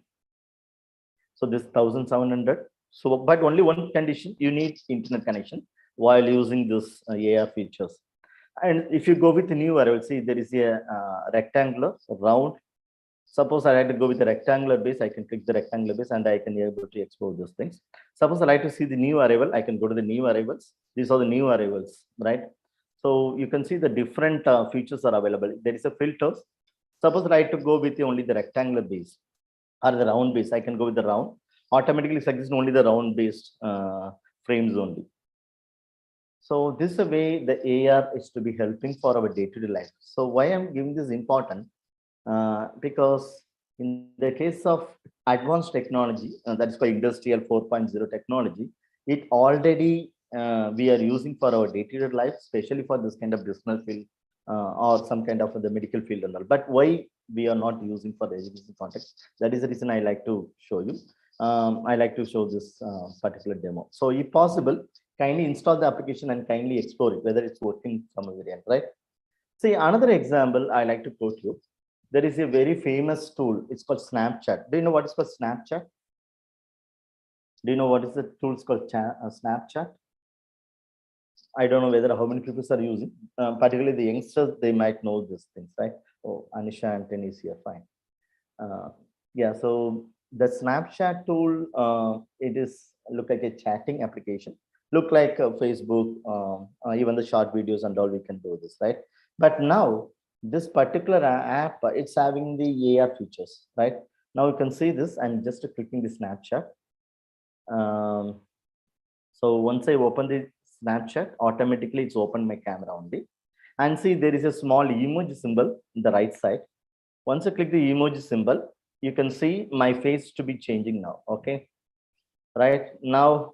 Speaker 4: So this 1700. So, but only one condition, you need internet connection while using this AR features. And if you go with the new arrival, see there is a rectangular, round. Suppose I like to go with the rectangular base, I can click the rectangular base and I can be able to explore those things. Suppose I like to see the new arrival, I can go to the new arrivals. These are the new arrivals, right? So you can see the different features are available. There is a filters. Suppose I like to go with only the rectangular base or the round base, I can go with the round. Automatically suggests only the round based frames only. So this is a way the AR is to be helping for our day-to-day life. So why I'm giving this important? Because in the case of advanced technology, that is called industrial 4.0 technology, it already we are using for our day-to-day life, especially for this kind of business field or some kind of the medical field and all. But why we are not using for the education context? That is the reason I like to show you. I like to show this particular demo. So if possible, kindly install the application and kindly explore it, whether it's working from a variant, right? See, another example I like to quote you. There is a very famous tool. It's called Snapchat. Do you know what is called Snapchat? Do you know what is the tool? It's called Snapchat. I don't know whether how many people are using, particularly the youngsters, they might know these things, right? Oh, Anisha and Ten is here, fine. Yeah, so the Snapchat tool, it is look like a chatting application. Look like Facebook, even the short videos and all, we can do this, right? But now this particular app, it's having the AR features, right? Now you can see this. I'm just clicking the Snapchat. So once I open the Snapchat, automatically it's opened my camera only. And see, there is a small emoji symbol in the right side. Once I click the emoji symbol, you can see my face to be changing now. Okay, right now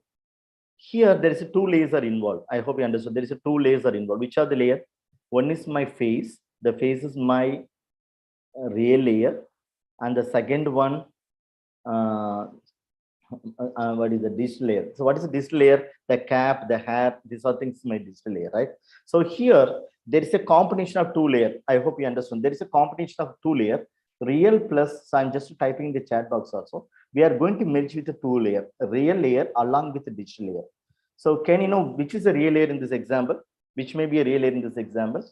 Speaker 4: here there is a two layers are involved. I hope you understood. There is a two layers are involved. Which are the layer? One is my face. The face is my real layer, and the second one, what is the digital layer? So what is the digital layer? The cap, the hair, these are things my digital layer, right? So here there is a combination of two layer. I hope you understand. There is a combination of two layer, real plus. So I'm just typing in the chat box also. We are going to merge with the two layer, real layer along with the digital layer. So can you know which is a real layer in this example? Which may be a real layer in this example?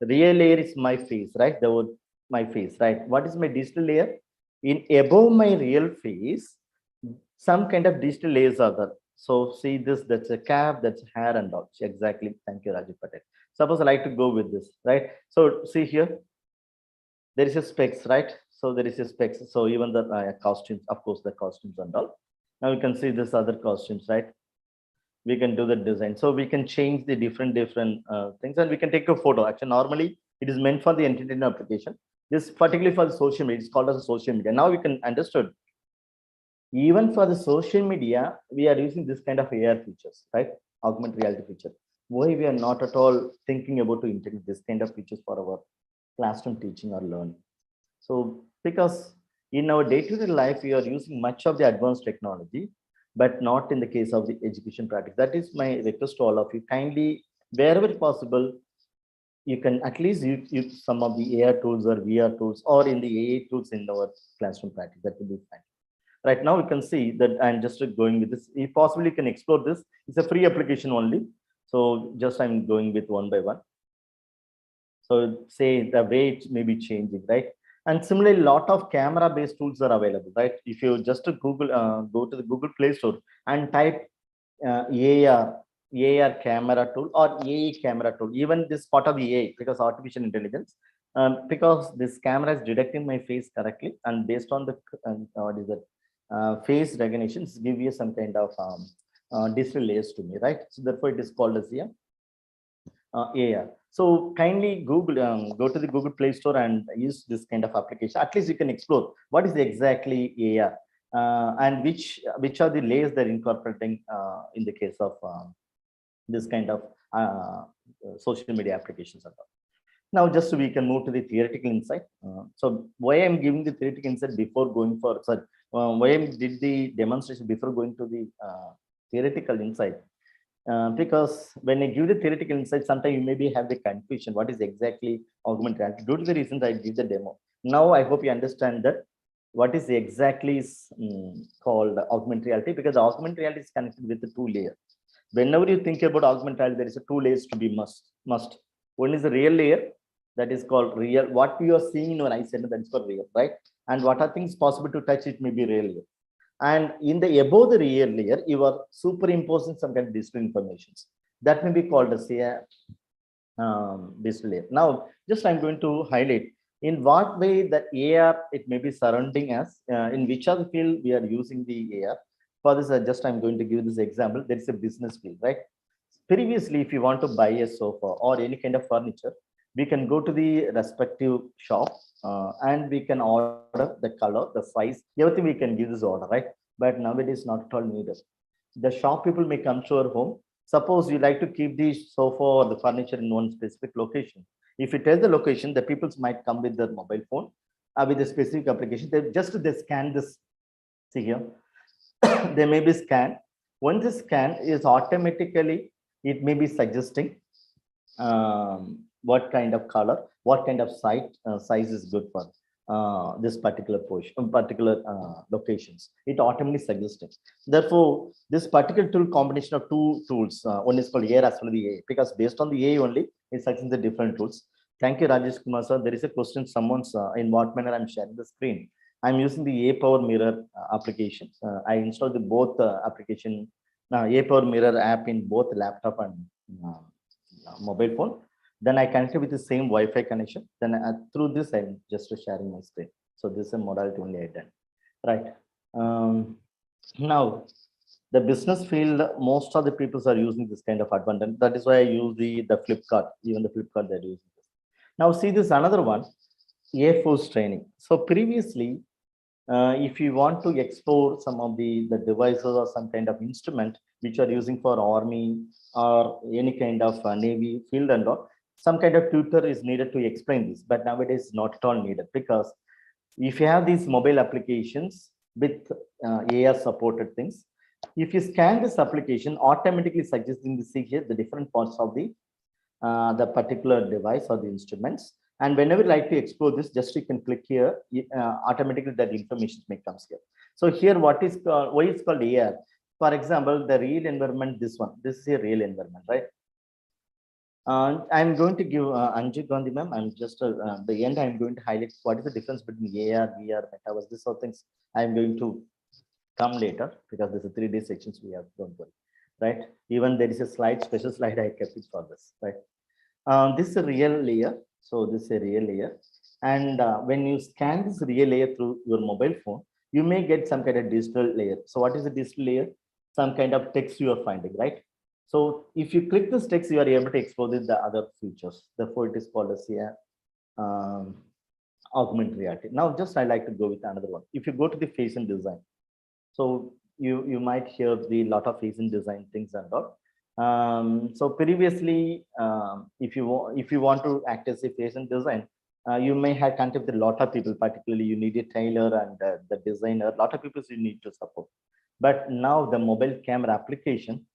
Speaker 4: The real layer is my face, right? The word my face, right? What is my digital layer? In above my real face, some kind of digital layers are there. So see this, that's a cap, that's hair and all. Exactly. Thank you, Rajiv Patel. Suppose I like to go with this, right? So see here, there is a specs, right? So there is a specs. So even the costumes, of course, the costumes and all. Now you can see this other costumes, right? We can do the design. So we can change the different things, and we can take a photo. Actually, normally it is meant for the entertainment application. This particularly for the social media, it's called as a social media. Now we can understood. Even for the social media, we are using this kind of AR features, right? Augmented reality feature. Why we are not at all thinking about to integrate this kind of features for our classroom teaching or learning? So because in our day-to-day life, we are using much of the advanced technology, but not in the case of the education practice. That is my request to all of you. Kindly, wherever possible, you can at least use some of the AR tools or VR tools or in the AA tools in our classroom practice. That will be fine. Right now, we can see that I'm just going with this. If possible, you can explore this. It's a free application only. So just I'm going with one by one. So say the way it may be changing, right? And similarly, a lot of camera-based tools are available, right? If you just Google, go to the Google Play Store and type AR camera tool or AA camera tool, even this part of the AI, because artificial intelligence, because this camera is detecting my face correctly, and based on the what is it, face recognitions, give you some kind of digital layers to me, right? So therefore, it is called as the AR. So kindly Google, go to the Google Play Store and use this kind of application. At least you can explore what is exactly AR. and which are the layers they're incorporating in the case of this kind of social media applications and all. Now, just so we can move to the theoretical insight. So why I'm giving the theoretical insight before going for, sorry, why I did the demonstration before going to the theoretical insight? Because when I give the theoretical insight, sometimes you maybe have the confusion. What is exactly augmented reality? Due to the reasons I give the demo. Now, I hope you understand that what is exactly called augmented reality, because augmented reality is connected with the two layers. Whenever you think about augmented reality, there is a two layers to be must. One is the real layer, that is called real. What you are seeing in your eyes, that is called real, right? And what are things possible to touch, it may be real layer. And in the above the real layer, you are superimposing some kind of digital informations. That may be called as a digital layer. Now, just I'm going to highlight in what way that AR, it may be surrounding us, in which other field we are using the AR. For this, I'm going to give this example. There is a business field, right? Previously, if you want to buy a sofa or any kind of furniture, we can go to the respective shop and we can order the color, the size, everything we can give this order, right? But nowadays, not at all needed. The shop people may come to our home. Suppose you like to keep the sofa or the furniture in one specific location. If you tell the location, the people might come with their mobile phone with a specific application. They scan this. See here, they may be scanned. Once the scan is automatically, it may be suggesting what kind of color, what kind of size is good for this particular portion, particular locations. It automatically suggests it. Therefore, this particular tool combination of two tools, one is called AR as well as the AI, because based on the AI only, it suggests the different tools. Thank you, Rajesh Kumar sir. There is a question, someone's in what manner I'm sharing the screen. I'm using the A Power Mirror application. I installed the both application, A Power Mirror app in both laptop and mobile phone. Then I connected with the same Wi-Fi connection. Then through this, I'm just sharing my screen. So this is a modality only I done. Right. Now, the business field, most of the people are using this kind of advantage. That is why I use the Flipkart, even the Flipkart they're using this. Now see this another one, Air Force training. So previously, if you want to explore some of the devices or some kind of instrument which are using for army or any kind of navy field and all, some kind of tutor is needed to explain this, but nowadays not at all needed, because if you have these mobile applications with AR supported things, if you scan this application, automatically suggesting the see here the different parts of the particular device or the instruments. And whenever you like to explore this, just you can click here, automatically that information may comes here. So here, what is called, why it's called AR? For example, the real environment, this is a real environment, right? I'm going to give Anju Gandhi ma'am. I'm just the end. I'm going to highlight what is the difference between AR, VR, metaverse. These are things I'm going to come later, because there's a 3D sections we have. Don't worry, right? Even there is a slide, special slide I kept it for this, right? This is a real layer. So this is a real layer, and when you scan this real layer through your mobile phone, you may get some kind of digital layer. So what is the digital layer? Some kind of text you are finding, right? So if you click this text, you are able to explore the other features. Therefore, it is called as augmented reality. Now, just I like to go with another one. If you go to the face and design, so you might hear the lot of face and design things and all. So previously, if you want to act as a face and design, you may have contact with a lot of people. Particularly, you need a tailor and the designer. A lot of people you need to support. But now the mobile camera application,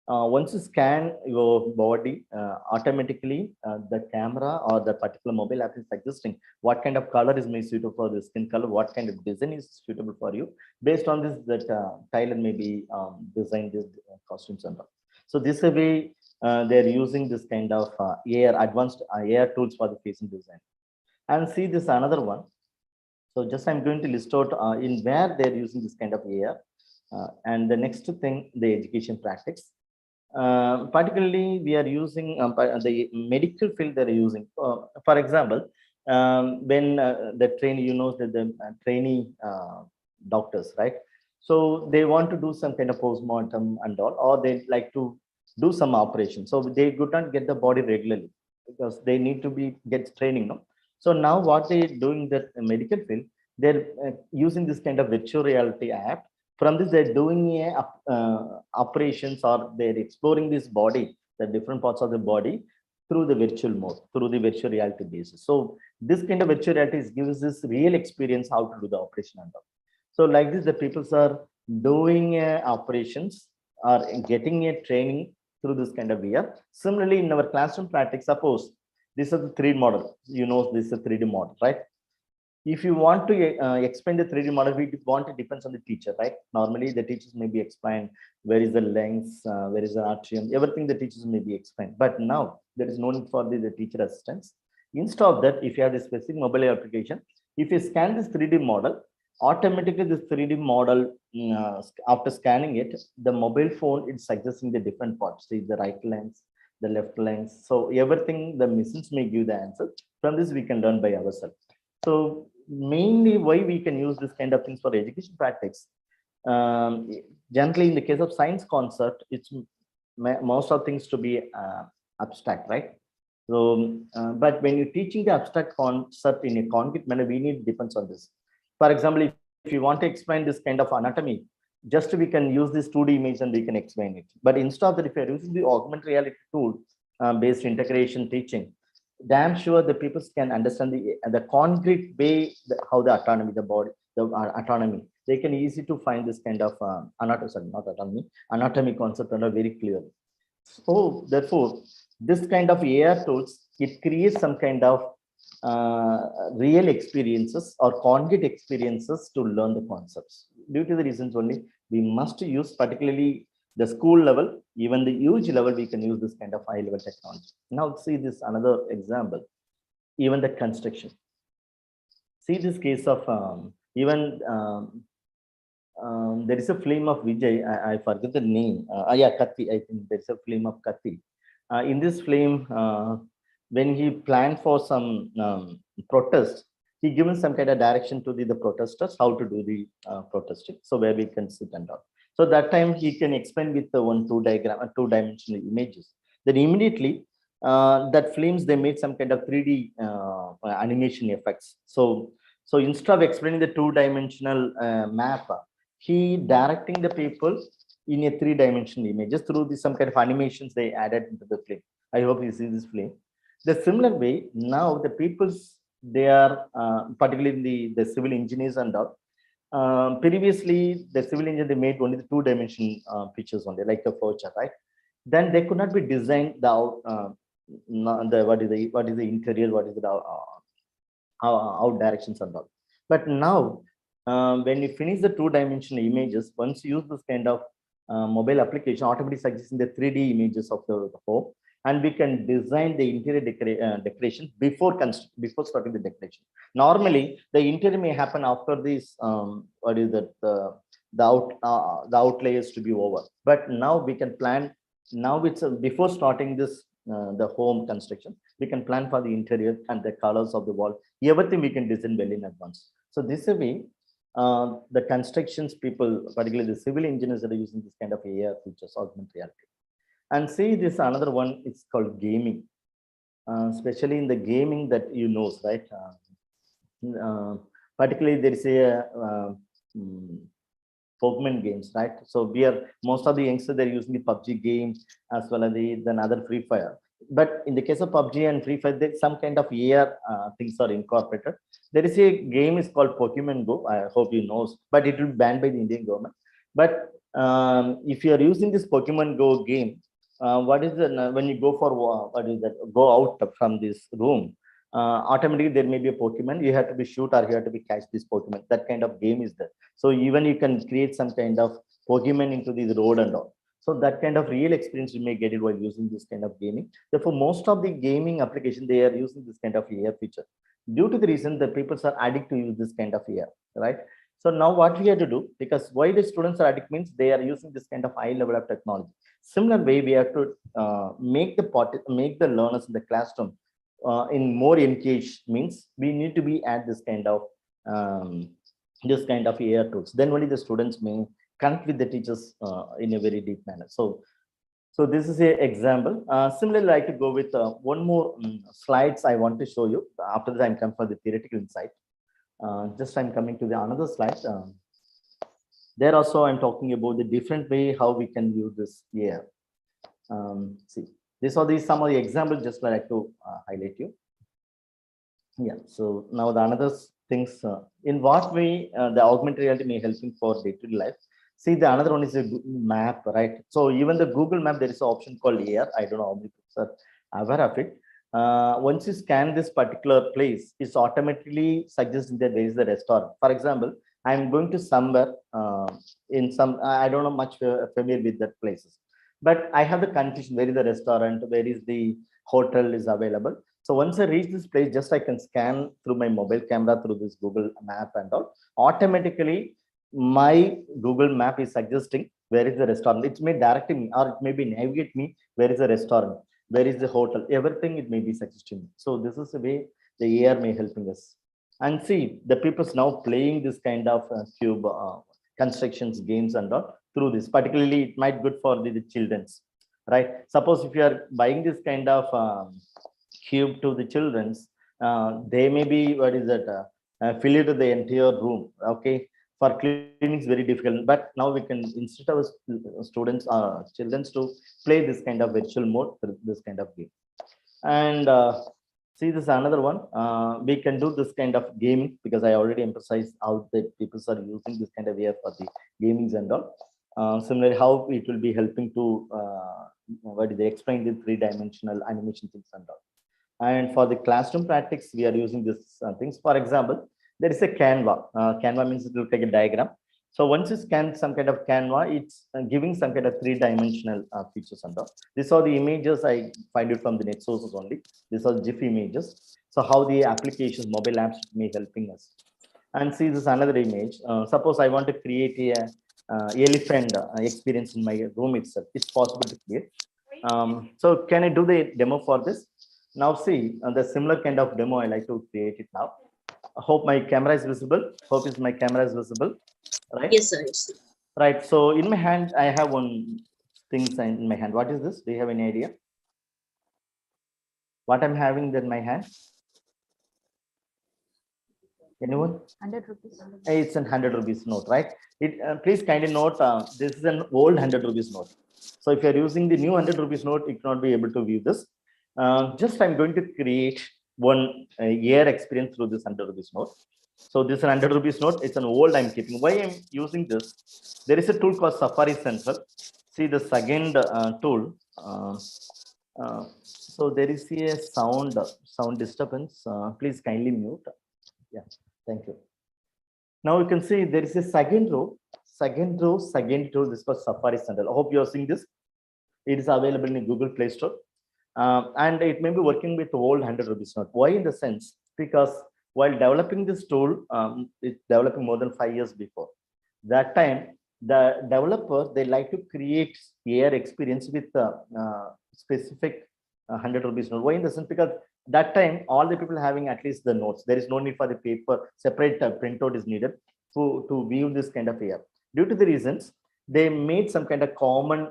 Speaker 4: once you scan your body, automatically the camera or the particular mobile app is suggesting what kind of color is most suitable for the skin color, what kind of design is suitable for you. Based on this, that tailor may be design these costumes and all. So this way, they're using this kind of AR, advanced AR tools for the face and design. And see this another one. So just I'm going to list out in where they're using this kind of AR. And the next thing, the education practice. Particularly, we are using the medical field they're using. For example, when the trainee, the trainee doctors, right? So they want to do some kind of postmortem and all, or they like to do some operation. So they could not get the body regularly because they need to get training. No? So now what they do in the medical field, they're using this kind of virtual reality app. From this, they're doing operations, or they're exploring this body, the different parts of the body, through the virtual mode, through the virtual reality basis. So this kind of virtual reality gives this real experience how to do the operation and all. So like this, the people are doing operations or getting a training through this kind of VR. Similarly, in our classroom practice, suppose this is the 3D model. You know, this is a 3D model, right? If you want to explain the 3D model, we want it depends on the teacher, right? Normally, the teachers may be explained where is the length, where is the atrium, everything the teachers may be explained. But now there is no need for the teacher assistance. Instead of that, if you have the specific mobile application, if you scan this 3D model, automatically this 3D model, after scanning it, the mobile phone is suggesting the different parts, see the right lens, the left lens. So everything the machines may give the answer. From this, we can learn by ourselves. So mainly why we can use this kind of things for education practice. Generally, in the case of science concept, it's most of things to be abstract, right? So, but when you're teaching the abstract concept in a concrete manner, we need depends on this. For example, if you want to explain this kind of anatomy, just we can use this 2D image and we can explain it. But instead of that, if you're using the augmented reality tool based integration teaching, damn sure the people can understand the concrete way how the autonomy, the body, the autonomy. They can easy to find this kind of anatomy concept and are very clear. So therefore, this kind of AR tools, it creates some kind of real experiences or concrete experiences to learn the concepts. Due to the reasons only, we must use particularly the school level, even the UG level, we can use this kind of high level technology. Now see this another example, even the construction. See this case of there is a film of Vijay, I forget the name. Yeah, Katti, I think there's a film of Katti. In this film, when he planned for some protest, he given some kind of direction to the protesters how to do the protesting. So where we can sit and all. So that time he can explain with the two-dimensional images. Then immediately that films, they made some kind of 3D animation effects. So instead of explaining the two-dimensional map, he directing the people in a 3-dimensional images through some kind of animations they added into the film. I hope you see this film. The similar way, now the people's, they are particularly the civil engineers and all. Previously, the civil engineer, they made only the 2-dimensional pictures only, like a flowchart, right? Then they could not be designed what is the interior, what is the out directions and all. But now, when you finish the 2-dimensional images, once you use this kind of mobile application, automatically suggesting the 3D images of the home, and we can design the interior decoration before starting the decoration. Normally, the interior may happen after this. What is that? The outlayers to be over. But now we can plan. Now it's before starting this the home construction, we can plan for the interior and the colors of the wall. Everything we can design well in advance. So this way, the constructions people, particularly the civil engineers, are using this kind of AR features, augmented reality. And see this another one, it's called gaming, especially in the gaming that you know, right? Particularly there is a Pokemon games, right? So most of the youngsters, they're using the PUBG game as well as then other Free Fire. But in the case of PUBG and Free Fire, there's some kind of AR things are incorporated. There is a game is called Pokemon Go. I hope you know, but it will be banned by the Indian government. But if you are using this Pokemon Go game, what is the when you go for what is that? Go out from this room. Automatically there may be a Pokemon. You have to be shoot or you have to be catch this Pokemon. That kind of game is there. So even you can create some kind of Pokemon into the road and all. So that kind of real experience you may get it while using this kind of gaming. Therefore, most of the gaming application, they are using this kind of AR feature. Due to the reason that people are addicted to use this kind of AR, right? So now what we have to do, because why the students are addicted means they are using this kind of high level of technology. Similar way, we have to make the learners in the classroom in more engaged, means we need to be at this kind of AR tools. Then only the students may connect with the teachers in a very deep manner. So this is an example. Similarly, I could go with one more slides I want to show you. After that, I'm come for the theoretical insight. Just I'm coming to the another slide. There also I'm talking about the different way how we can use this here. See, these are some of the examples just like to highlight you. Yeah, so now the another things, in what way the augmented reality may helping for day-to-day life. See, the another one is a map, right? So even the Google map, there is an option called AR. I don't know how many people are aware of it. Once you scan this particular place, it's automatically suggesting that there is a restaurant. For example, I'm going to somewhere in some, I don't know much familiar with that places, but I have the confusion, where is the restaurant, where is the hotel is available. So once I reach this place, just I can scan through my mobile camera through this Google map and all. Automatically, my Google map is suggesting where is the restaurant. It may direct me or it may be navigate me where is the restaurant, where is the hotel, everything it may be suggesting me. So this is the way the AR may helping us. And see, the people's now playing this kind of cube constructions games and all through this. Particularly, it might good for the children's, right? Suppose if you are buying this kind of cube to the children's, they may be, what is that, fill it to the entire room. Okay, for cleaning is very difficult, but now we can, instead of students children to play this kind of virtual mode through this kind of game. And see, this another one, we can do this kind of gaming, because I already emphasized how the people are using this kind of AR for the gamings and all. Similarly, how it will be helping to what do they explain the three-dimensional animation things and all. And for the classroom practice, we are using this things. For example, there is a Canva. Canva means it will take a diagram. So once you scan some kind of Canva, it's giving some kind of three-dimensional features and all. These are the images I find it from the net sources only. These are GIF images. So how the applications, mobile apps may helping us. And see, this another image. Suppose I want to create a elephant experience in my room itself. It's possible to create. So can I do the demo for this? Now see, the similar kind of demo I like to create it now. I hope my camera is visible. Hope is my camera is visible, right?
Speaker 2: Yes, sir. Yes, sir.
Speaker 4: Right. So in my hand, I have one thing in my hand. What is this? Do you have any idea? What I'm having in my hand? Anyone?
Speaker 1: 100 rupees.
Speaker 4: It's an 100 rupees note, right? Please kindly note, this is an old 100 rupees note. So if you're using the new 100 rupees note, you cannot be able to view this. Just I'm going to create one year experience through this 100 rupees note. So this is an 100 rupees note. It's an old I'm keeping. Why I'm using this? There is a tool called Safari Central. See the second tool. So there is a sound disturbance. Please kindly mute. Yeah, thank you. Now you can see there is a second row. Second row. This was Safari Central. I hope you are seeing this. It is available in Google Play Store. And it may be working with old 100 rupees note. Why in the sense? Because while developing this tool, it's developing more than 5 years before. That time, the developer, they like to create AR experience with specific 100 rupees note. Why in the sense? Because that time, all the people having at least the notes. There is no need for the paper, separate printout is needed to view this kind of AR. Due to the reasons, they made some kind of common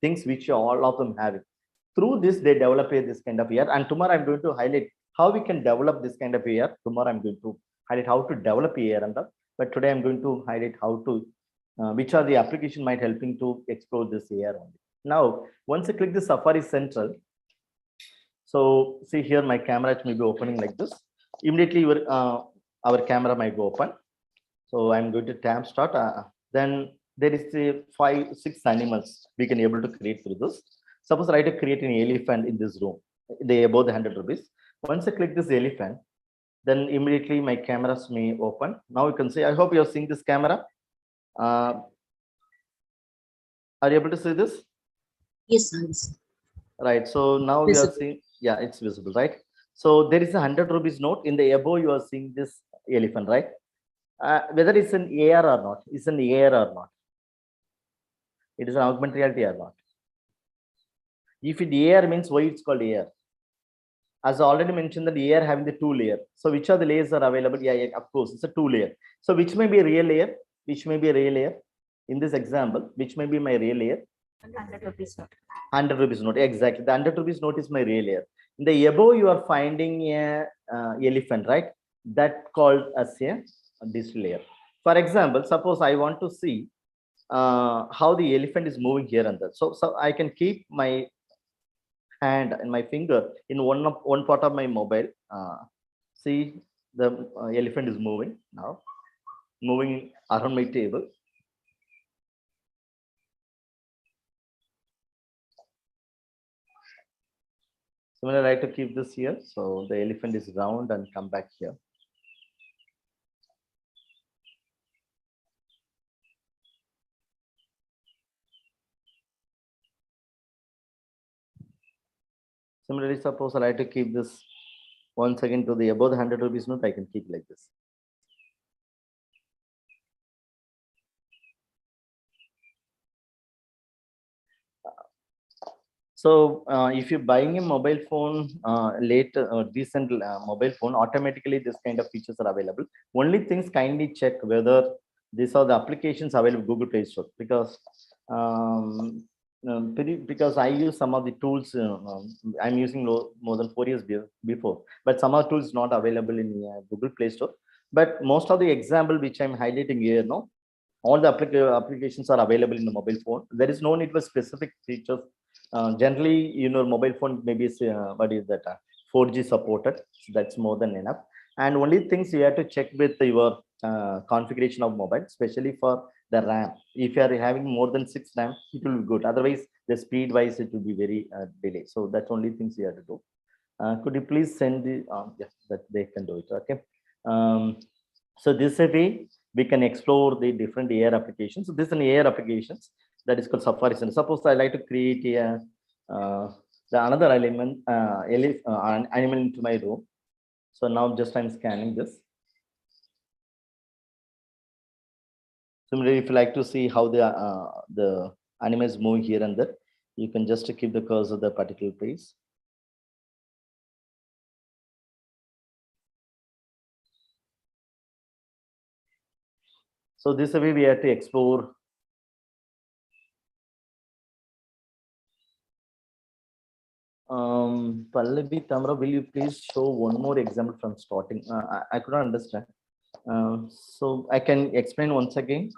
Speaker 4: things which all of them have it. Through this, they develop this kind of AR. And tomorrow I'm going to highlight how we can develop this kind of AR. Tomorrow I'm going to highlight how to develop AR and all. But today I'm going to highlight how to, which are the application might helping to explore this AR only. Now, once I click the Safari Central, so see here my camera may be opening like this. Immediately our camera might go open. So I'm going to tab start. Then there is the 5-6 animals we can able to create through this. Suppose I try to create an elephant in this room. They above the 100 rupees. Once I click this elephant, then immediately my cameras may open. Now you can see, I hope you're seeing this camera. Are you able to see this?
Speaker 2: Yes, sir. Yes.
Speaker 4: Right. So now we are seeing, yeah, it's visible, right? So there is a 100 rupees note. In the above, you are seeing this elephant, right? Whether it's an AR or not, it's an AR or not. It is an augmented reality or not. If it AR means why it's called AR. As I already mentioned, that AR having the 2 layer. So which are the layers are available? Yeah, of course, it's a 2 layer. So which may be a real layer, which may be a real layer. In this example, which may be my real layer.
Speaker 1: 100 rupees note.
Speaker 4: 100 rupees note, exactly. The 100 rupees note is my real layer. In the above, you are finding a elephant, right? that called as a digital layer. For example, suppose I want to see how the elephant is moving here and there. So I can keep my hand and my finger in one part of my mobile. See, the elephant is moving now, moving around my table. Similarly, I like to keep this here. So the elephant is round and come back here. Similarly, suppose I like to keep this once again to the above the 100 rupees note, I can keep like this. So if you're buying a mobile phone decent mobile phone, automatically this kind of features are available. Only things, kindly check whether these are the applications available Google Play Store, because because I use some of the tools. I'm using more than 4 years before, but some of the tools not available in Google Play Store. But most of the example which I'm highlighting here, no, all the applications are available in the mobile phone. There is no need for specific features. Generally, mobile phone maybe what is that 4G supported, so that's more than enough. And only things you have to check with your configuration of mobile, especially for the RAM. If you are having more than 6 RAM, it will be good. Otherwise, the speed wise it will be very delay. So that's only things you have to do. Could you please send the yes, that they can do it. Okay. So this is a way we can explore the different AR applications. So this is an AR applications that is called Safari Center. Suppose I like to create a another element animal into my room. So now just I'm scanning this. Similarly, if you like to see how the animal is moving here and there, you can just keep the cursor of the particular place. So this is the way we have to explore. Pallavi, Tamra, will you please show one more example from starting? I could not understand. So I can explain once again.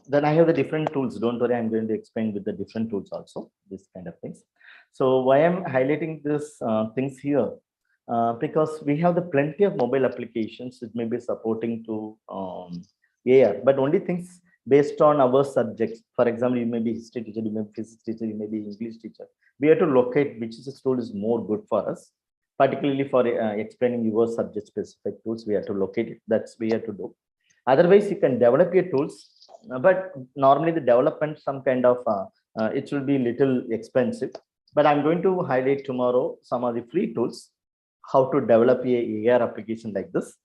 Speaker 4: Then I have the different tools. Don't worry, I'm going to explain with the different tools also, this kind of things. So why I'm highlighting this things here, because we have the plenty of mobile applications. It may be supporting to AR, but only things based on our subjects. For example, you may be history teacher, you may be physics teacher, you may be English teacher. We have to locate which is tool is more good for us, particularly for explaining your subject specific tools. We have to locate it. That's we have to do. Otherwise, you can develop your tools, but normally the development some kind of it will be little expensive. But I'm going to highlight tomorrow some of the free tools, how to develop a AR application like this.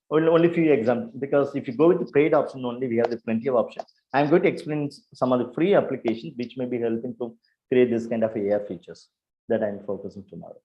Speaker 4: Only few examples, because if you go with the paid option only, we have the plenty of options. I'm going to explain some of the free applications which may be helping to create this kind of AR features that I'm focusing tomorrow.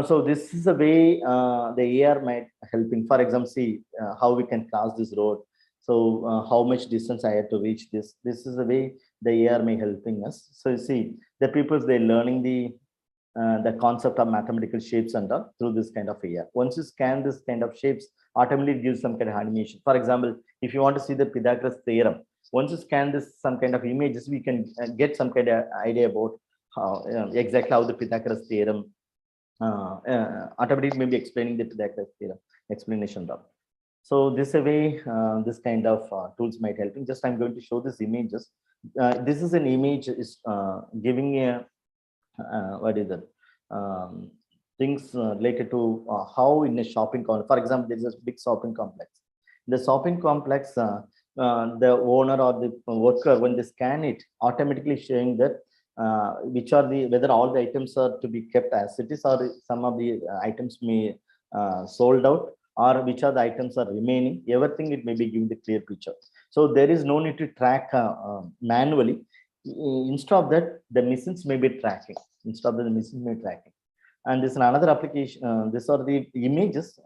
Speaker 4: So this is the way the AR might helping. For example, see how we can cross this road. So how much distance I have to reach this. This is the way the AR may helping us. So you see, the people they're learning the concept of mathematical shapes and through this kind of AR. Once you scan this kind of shapes, automatically gives some kind of animation. For example, if you want to see the Pythagoras theorem, once you scan this some kind of images, we can get some kind of idea about how exactly how the Pythagoras theorem automatically maybe explaining the Pythagoras theorem explanation. So this way, this kind of tools might help. Just I'm going to show this images. This is an image is giving a what is it? Things related to how in a shopping complex. For example, there is a big shopping complex. The shopping complex, the owner or the worker, when they scan it, automatically showing that which are the whether all the items are to be kept as it is, or some of the items may sold out, or which are the items are remaining. Everything it may be giving the clear picture. So there is no need to track manually. Instead of that, the machines may be tracking. Instead of the machines may be tracking. And this is another application. These are the images.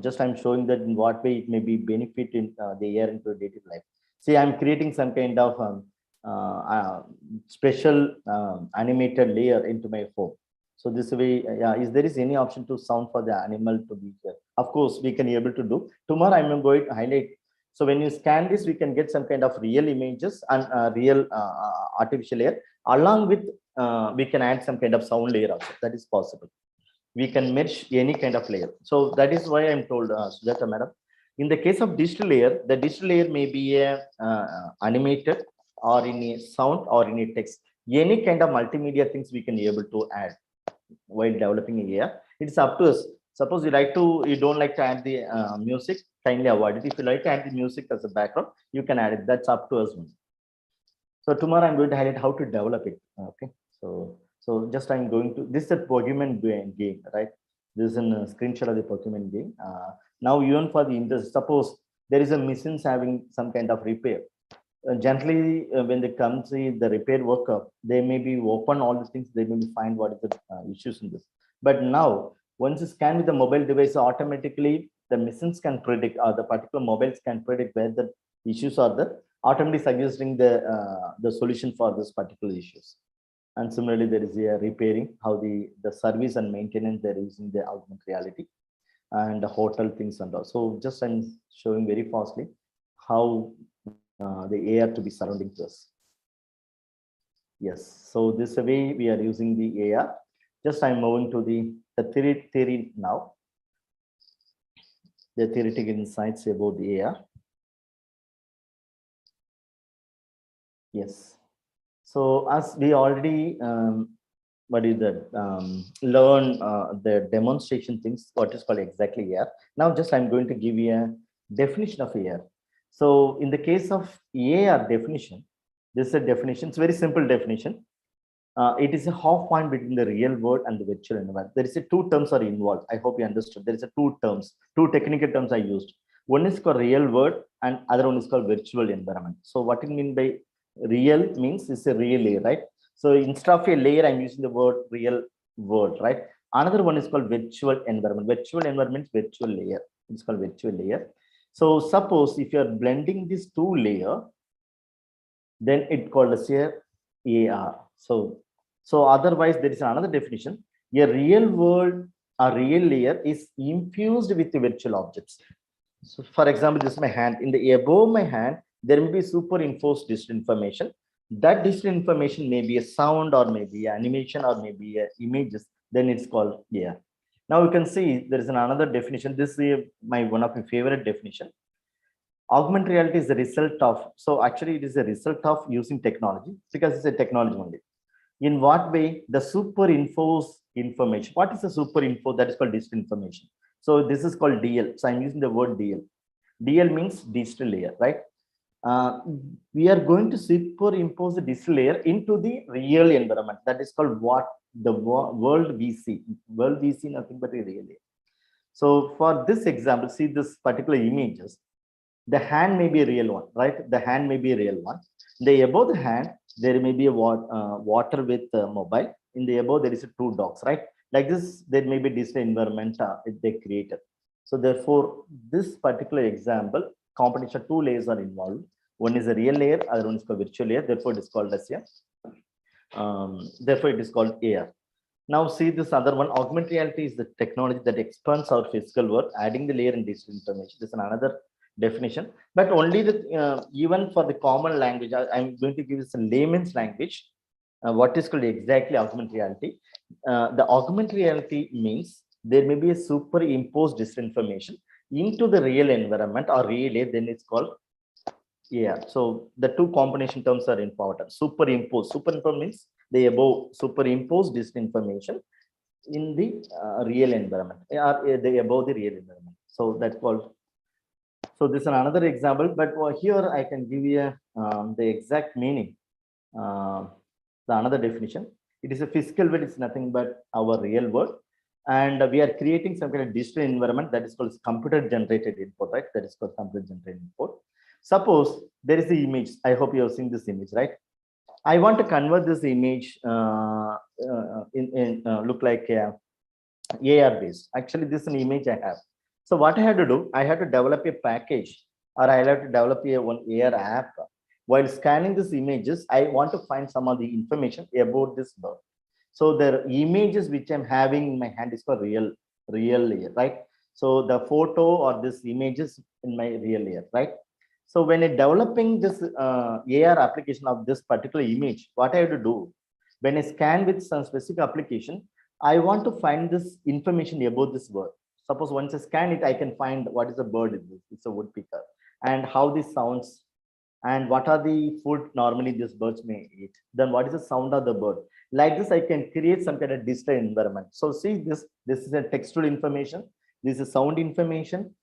Speaker 4: Just I'm showing that in what way it may be benefit in the AR into daily life. See, I'm creating some kind of special animated layer into my home. So this way, yeah, is there is any option to sound for the animal to be here? Of course, we can be able to do. Tomorrow, I'm going to highlight. So when you scan this, we can get some kind of real images and real artificial layer. Along with, we can add some kind of sound layer also. That is possible. We can merge any kind of layer. So that is why I'm told, Sujata madam, in the case of digital layer, the digital layer may be a animated or in a sound or in a text. Any kind of multimedia things we can be able to add while developing AI. It's up to us. Suppose you don't like to add the music, kindly avoid it. If you like to add the music as a background, you can add it. That's up to us. So tomorrow I'm going to highlight how to develop it. Okay. So just I'm going to, this is a Pokemon game, right? This is a screenshot of the Pokemon game. Now even for the industry, suppose there is a machine having some kind of repair. Generally, when they come see the repair workup, they may be open all the things, they may be find what is the issues in this. But now, once you scan with the mobile device, automatically the machines can predict, or the particular mobiles can predict where the issues are there, automatically suggesting the solution for this particular issues. And similarly, there is a repairing, how the service and maintenance they're using the augmented reality and the hotel things and all. So just I'm showing very fastly how the AR to be surrounding to us. Yes, so this way we are using the AR. Just I'm moving to the theory now. The theoretical insights about the AR. Yes. So as we already learn the demonstration things, what is called exactly AR. Now just I'm going to give you a definition of AR. So in the case of AR definition, this is a definition, it's a very simple definition. It is a half point between the real world and the virtual environment. There is a two terms are involved. I hope you understood. There is a two technical terms I used. One is called real world and other one is called virtual environment. So what it mean by real means it's a real layer, right? So instead of a layer, I'm using the word real world, right? Another one is called virtual environment. Virtual environment, virtual layer. It's called virtual layer. So suppose if you're blending these two layers, then it called as a AR. So otherwise there is another definition. A real world, a real layer is infused with the virtual objects. So for example, this is my hand. In the above my hand, there may be superimposed digital information. That digital information may be a sound or maybe animation or maybe images. Then it's called AR. Now you can see there is another definition. This is one of my favorite definition. Augmented reality is the result of, so actually it is a result of using technology because it's a technology only. In what way? The superimposed information. What is the superimpose? That is called digital information. So this is called DL. So I'm using the word DL. DL means digital layer, right? We are going to superimpose the digital layer into the real environment. That is called what? The world we see. World we see nothing but a real layer. So for this example, see this particular images. The hand may be a real one, right? The hand may be a real one. Above the hand, there may be a water with mobile. In the above, there is a two dogs, right? Like this, there may be digital environment they created. So therefore, this particular example, combination two layers are involved. One is a real layer, other one is called virtual layer. Therefore, it is called as therefore it is called AR. Now see this other one. Augmented reality is the technology that expands our physical world, adding the layer in digital information. This is another definition, but only the even for the common language, I'm going to give this a layman's language. What is called exactly augmented reality? The augmented reality means there may be a superimposed digital information into the real environment or real layer, then it's called AR. So the two combination terms are important. Superimpose means the above superimposed digital information in the real environment or the above the real environment. So that's called. So this is another example, but here I can give you the exact meaning. The another definition. It is a physical world. It's nothing but our real world, and we are creating some kind of digital environment that is called computer generated input, right? That is called computer generated input. Suppose there is the image. I hope you have seen this image, right? I want to convert this image look like AR based. Actually, this is an image I have. So what I have to do, I have to develop a package or I have to develop one AR app. While scanning these images, I want to find some of the information about this bird. So the images which I'm having in my hand is for real layer, right? So the photo or this images in my real layer, right? So when I'm developing this AR application of this particular image, what I have to do, when I scan with some specific application, I want to find this information about this bird. Suppose once I scan it, I can find what is the bird is this. It's a woodpecker, and how this sounds, and what are the food normally these birds may eat. Then what is the sound of the bird? Like this, I can create some kind of digital environment. So see this is a textual information. This is sound information,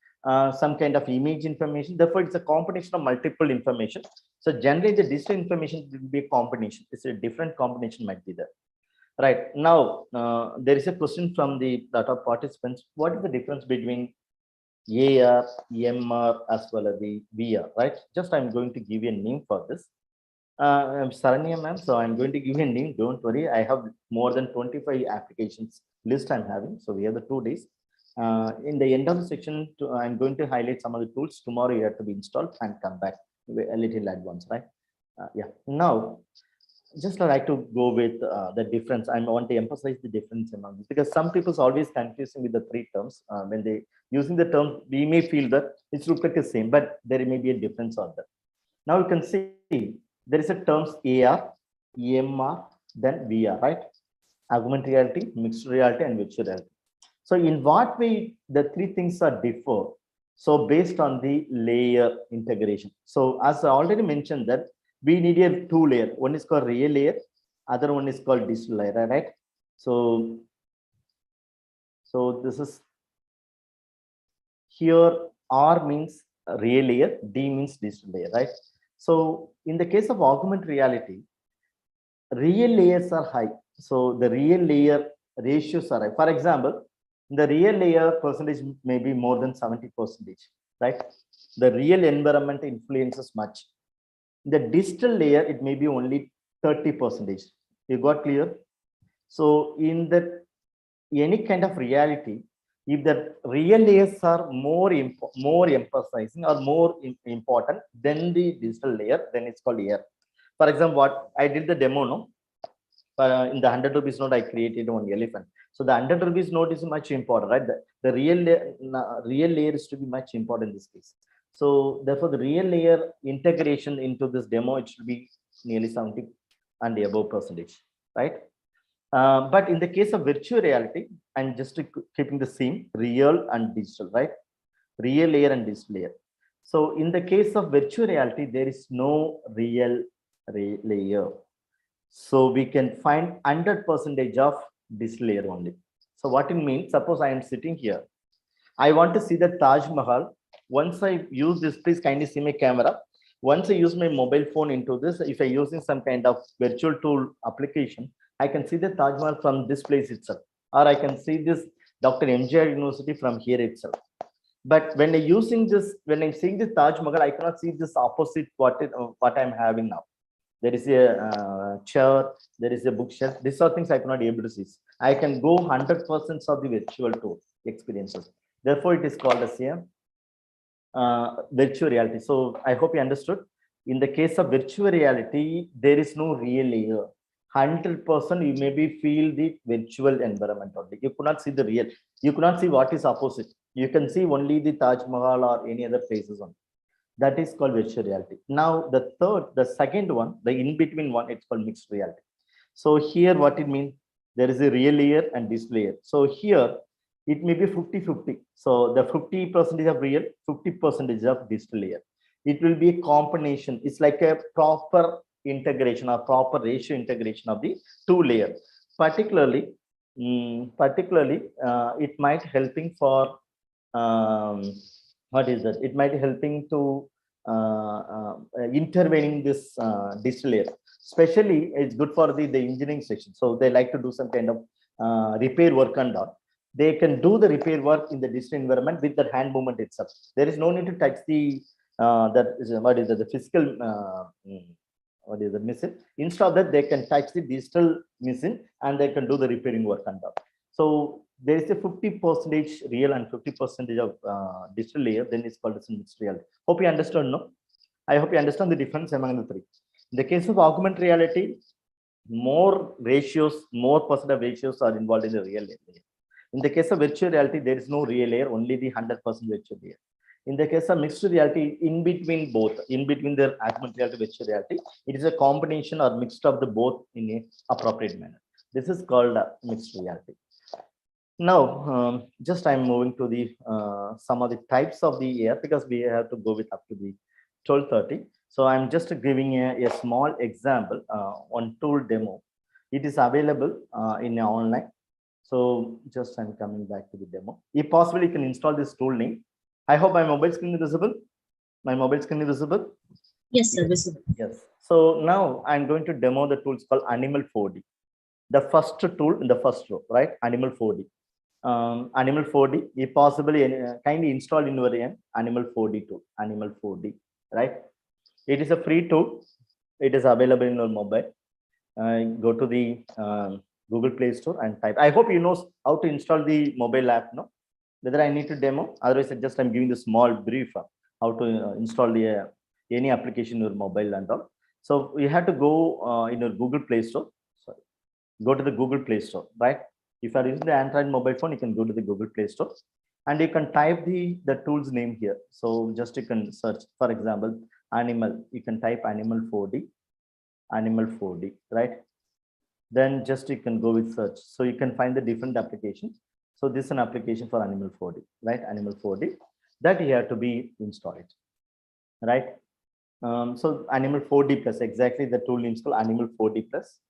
Speaker 4: some kind of image information. Therefore, it's a combination of multiple information. So generally, the digital information will be a combination. It's a different combination might be there. Right now, there is a question from the top participants. What is the difference between AR, MR, as well as the VR, right? Just I'm going to give you a name for this. I'm Saranya, ma'am. So I'm going to give you a name. Don't worry. I have more than 25 applications list I'm having. So we have the 2 days. In the end of the section, I'm going to highlight some of the tools. Tomorrow you have to be installed and come back a little advance, right? Yeah. Now, just I like to go with the difference. I want to emphasize the difference among this because some people always confusing with the three terms. When they using the term, we may feel that it's look like the same, but there may be a difference on that. Now you can see there is a terms AR, EMR, then VR, right? Augmented reality, mixed reality, and virtual reality. So in what way the three things are differ? So based on the layer integration. So as I already mentioned that we need a two layer. One is called real layer, other one is called digital layer, right? So this is here R means real layer, D means digital layer, right? So in the case of augmented reality, real layers are high. So the real layer ratios are high. For example, the real layer percentage may be more than 70%, right? The real environment influences much. The digital layer, it may be only 30%. You got clear? So in that any kind of reality, if the real layers are more emphasizing or more important than the digital layer, then it's called AR. For example, what I did the demo, no? In the 100 rupees note, I created one elephant. So the 100 rupees note is much important, right? The real layer is to be much important in this case. So therefore, the real layer integration into this demo, it should be nearly 70 and above percentage, right? But in the case of virtual reality, and just keeping the same real and digital, right? Real layer and digital layer. So in the case of virtual reality, there is no real layer. So we can find 100% of digital layer only. So what it means, suppose I am sitting here. I want to see the Taj Mahal. Once I use this, please kindly see my camera. Once I use my mobile phone into this, if I using some kind of virtual tool application, I can see the Taj Mahal from this place itself, or I can see this Dr.MGR University from here itself. But when I'm using this, when I'm seeing the Taj Mahal, I cannot see this opposite what I'm having now. There is a chair, there is a bookshelf. These are things I cannot be able to see. I can go 100% of the virtual tool experiences. Therefore, it is called as a virtual reality. So I hope you understood. In the case of virtual reality, there is no real layer. 100% you maybe feel the virtual environment only. You could not see the real. You could not see what is opposite. You can see only the Taj Mahal or any other places only. That is called virtual reality. Now the second one, the in-between one, it's called mixed reality. So here what it means, there is a real layer and digital layer. So here it may be 50-50. So the 50% of real, 50% of digital layer. It will be a combination. It's like a proper integration or proper ratio integration of the two layers. Particularly, it might helping for what is that? It might be helping to intervening this digital layer. Especially, it's good for the engineering section. So they like to do some kind of repair work and all. They can do the repair work in the digital environment with the hand movement itself. There is no need to touch the the physical machine. Instead of that, they can touch the digital machine and they can do the repairing work and all. So there is a 50% real and 50% of digital layer, then it's called as mixed reality. Hope you understand, no? I hope you understand the difference among the three. In the case of augmented reality, more ratios, more percent of ratios are involved in the real layer. In the case of virtual reality, there is no real layer, only the 100% virtual layer. In the case of mixed reality, in between both, in between the augmented reality, virtual reality, it is a combination or mixed of the both in a appropriate manner. This is called mixed reality. Now, just I'm moving to the some of the types of the AR because we have to go with up to the 12:30. So I'm just giving a small example, one tool demo. It is available in online. So just I'm coming back to the demo. If possible, you can install this tool name. I hope my mobile screen is visible. My mobile screen is visible.
Speaker 2: Yes, sir. Visible.
Speaker 4: Yes. So now I'm going to demo the tools called Animal 4D. The first tool in the first row, right? Animal 4D. Animal 4D. If possible, kindly install in your end Animal 4D tool. Animal 4D, right? It is a free tool. It is available in your mobile. Go to the Google Play Store and type. I hope you know how to install the mobile app, no? Whether I need to demo, otherwise just I'm giving the small brief how to install the any application in your mobile and all. So you have to go in your Google Play Store. Sorry, go to the Google Play Store, right? If you are using the Android mobile phone, you can go to the Google Play Store and you can type the tool's name here. So just you can search, for example, animal. You can type animal 4D, animal 4D, right? Then just you can go with search. So you can find the different applications. So this is an application for Animal 4D, right? Animal 4D that you have to be installed, right? So Animal 4D plus, exactly the tool name is called Animal 4D plus,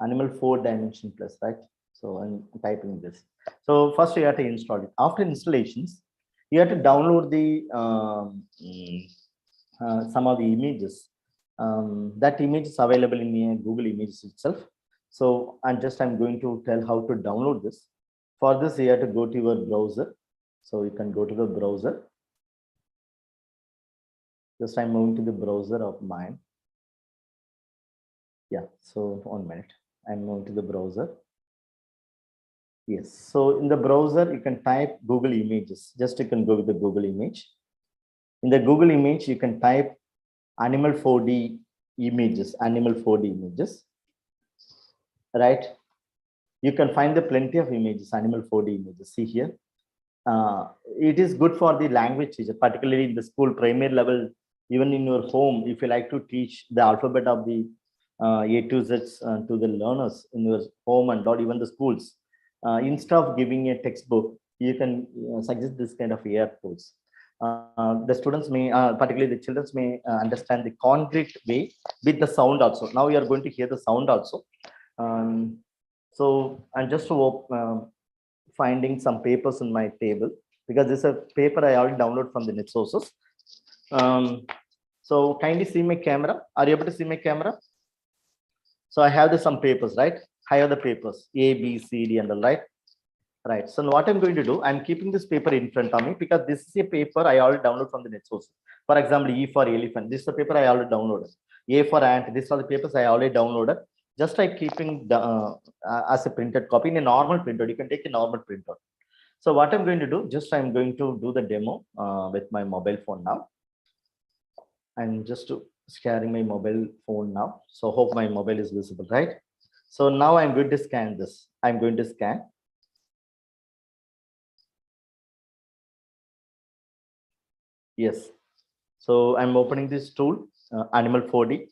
Speaker 4: Animal 4 dimension plus, right? So I'm typing this. So first you have to install it. After installations, you have to download the some of the images. That image is available in Google Images itself. So I'm going to tell how to download this. For this, you have to go to your browser. So you can go to the browser. Just I'm moving to the browser of mine. Yeah, so 1 minute. I'm moving to the browser. Yes, so in the browser, you can type Google Images. Just you can go with the Google image. In the Google image, you can type Animal 4D images, Animal 4D images, right? You can find the plenty of images, Animal 4D images. See here. It is good for the language teacher, particularly in the school primary level, even in your home, if you like to teach the alphabet of the A to Z to the learners in your home and not even the schools. Instead of giving a textbook, you can suggest this kind of AR tools. The students may, particularly the children may understand the concrete way with the sound also. Now we are going to hear the sound also. So I'm just finding some papers in my table because this is a paper I already downloaded from the net sources. So kindly see my camera. Are you able to see my camera? So I have some papers, right? I have the papers A, B, C, D, and all, right? Right. So what I'm going to do, I'm keeping this paper in front of me because this is a paper I already downloaded from the net source. For example, E for elephant. This is the paper I already downloaded. A for ant. These are the papers I already downloaded. Just like keeping the, as a printed copy in a normal printout. You can take a normal printout. So what I'm going to do, just I'm going to do the demo with my mobile phone now. I'm just scanning my mobile phone now. So hope my mobile is visible, right? So now I'm going to scan this. I'm going to scan. Yes. So I'm opening this tool, Animal 4D.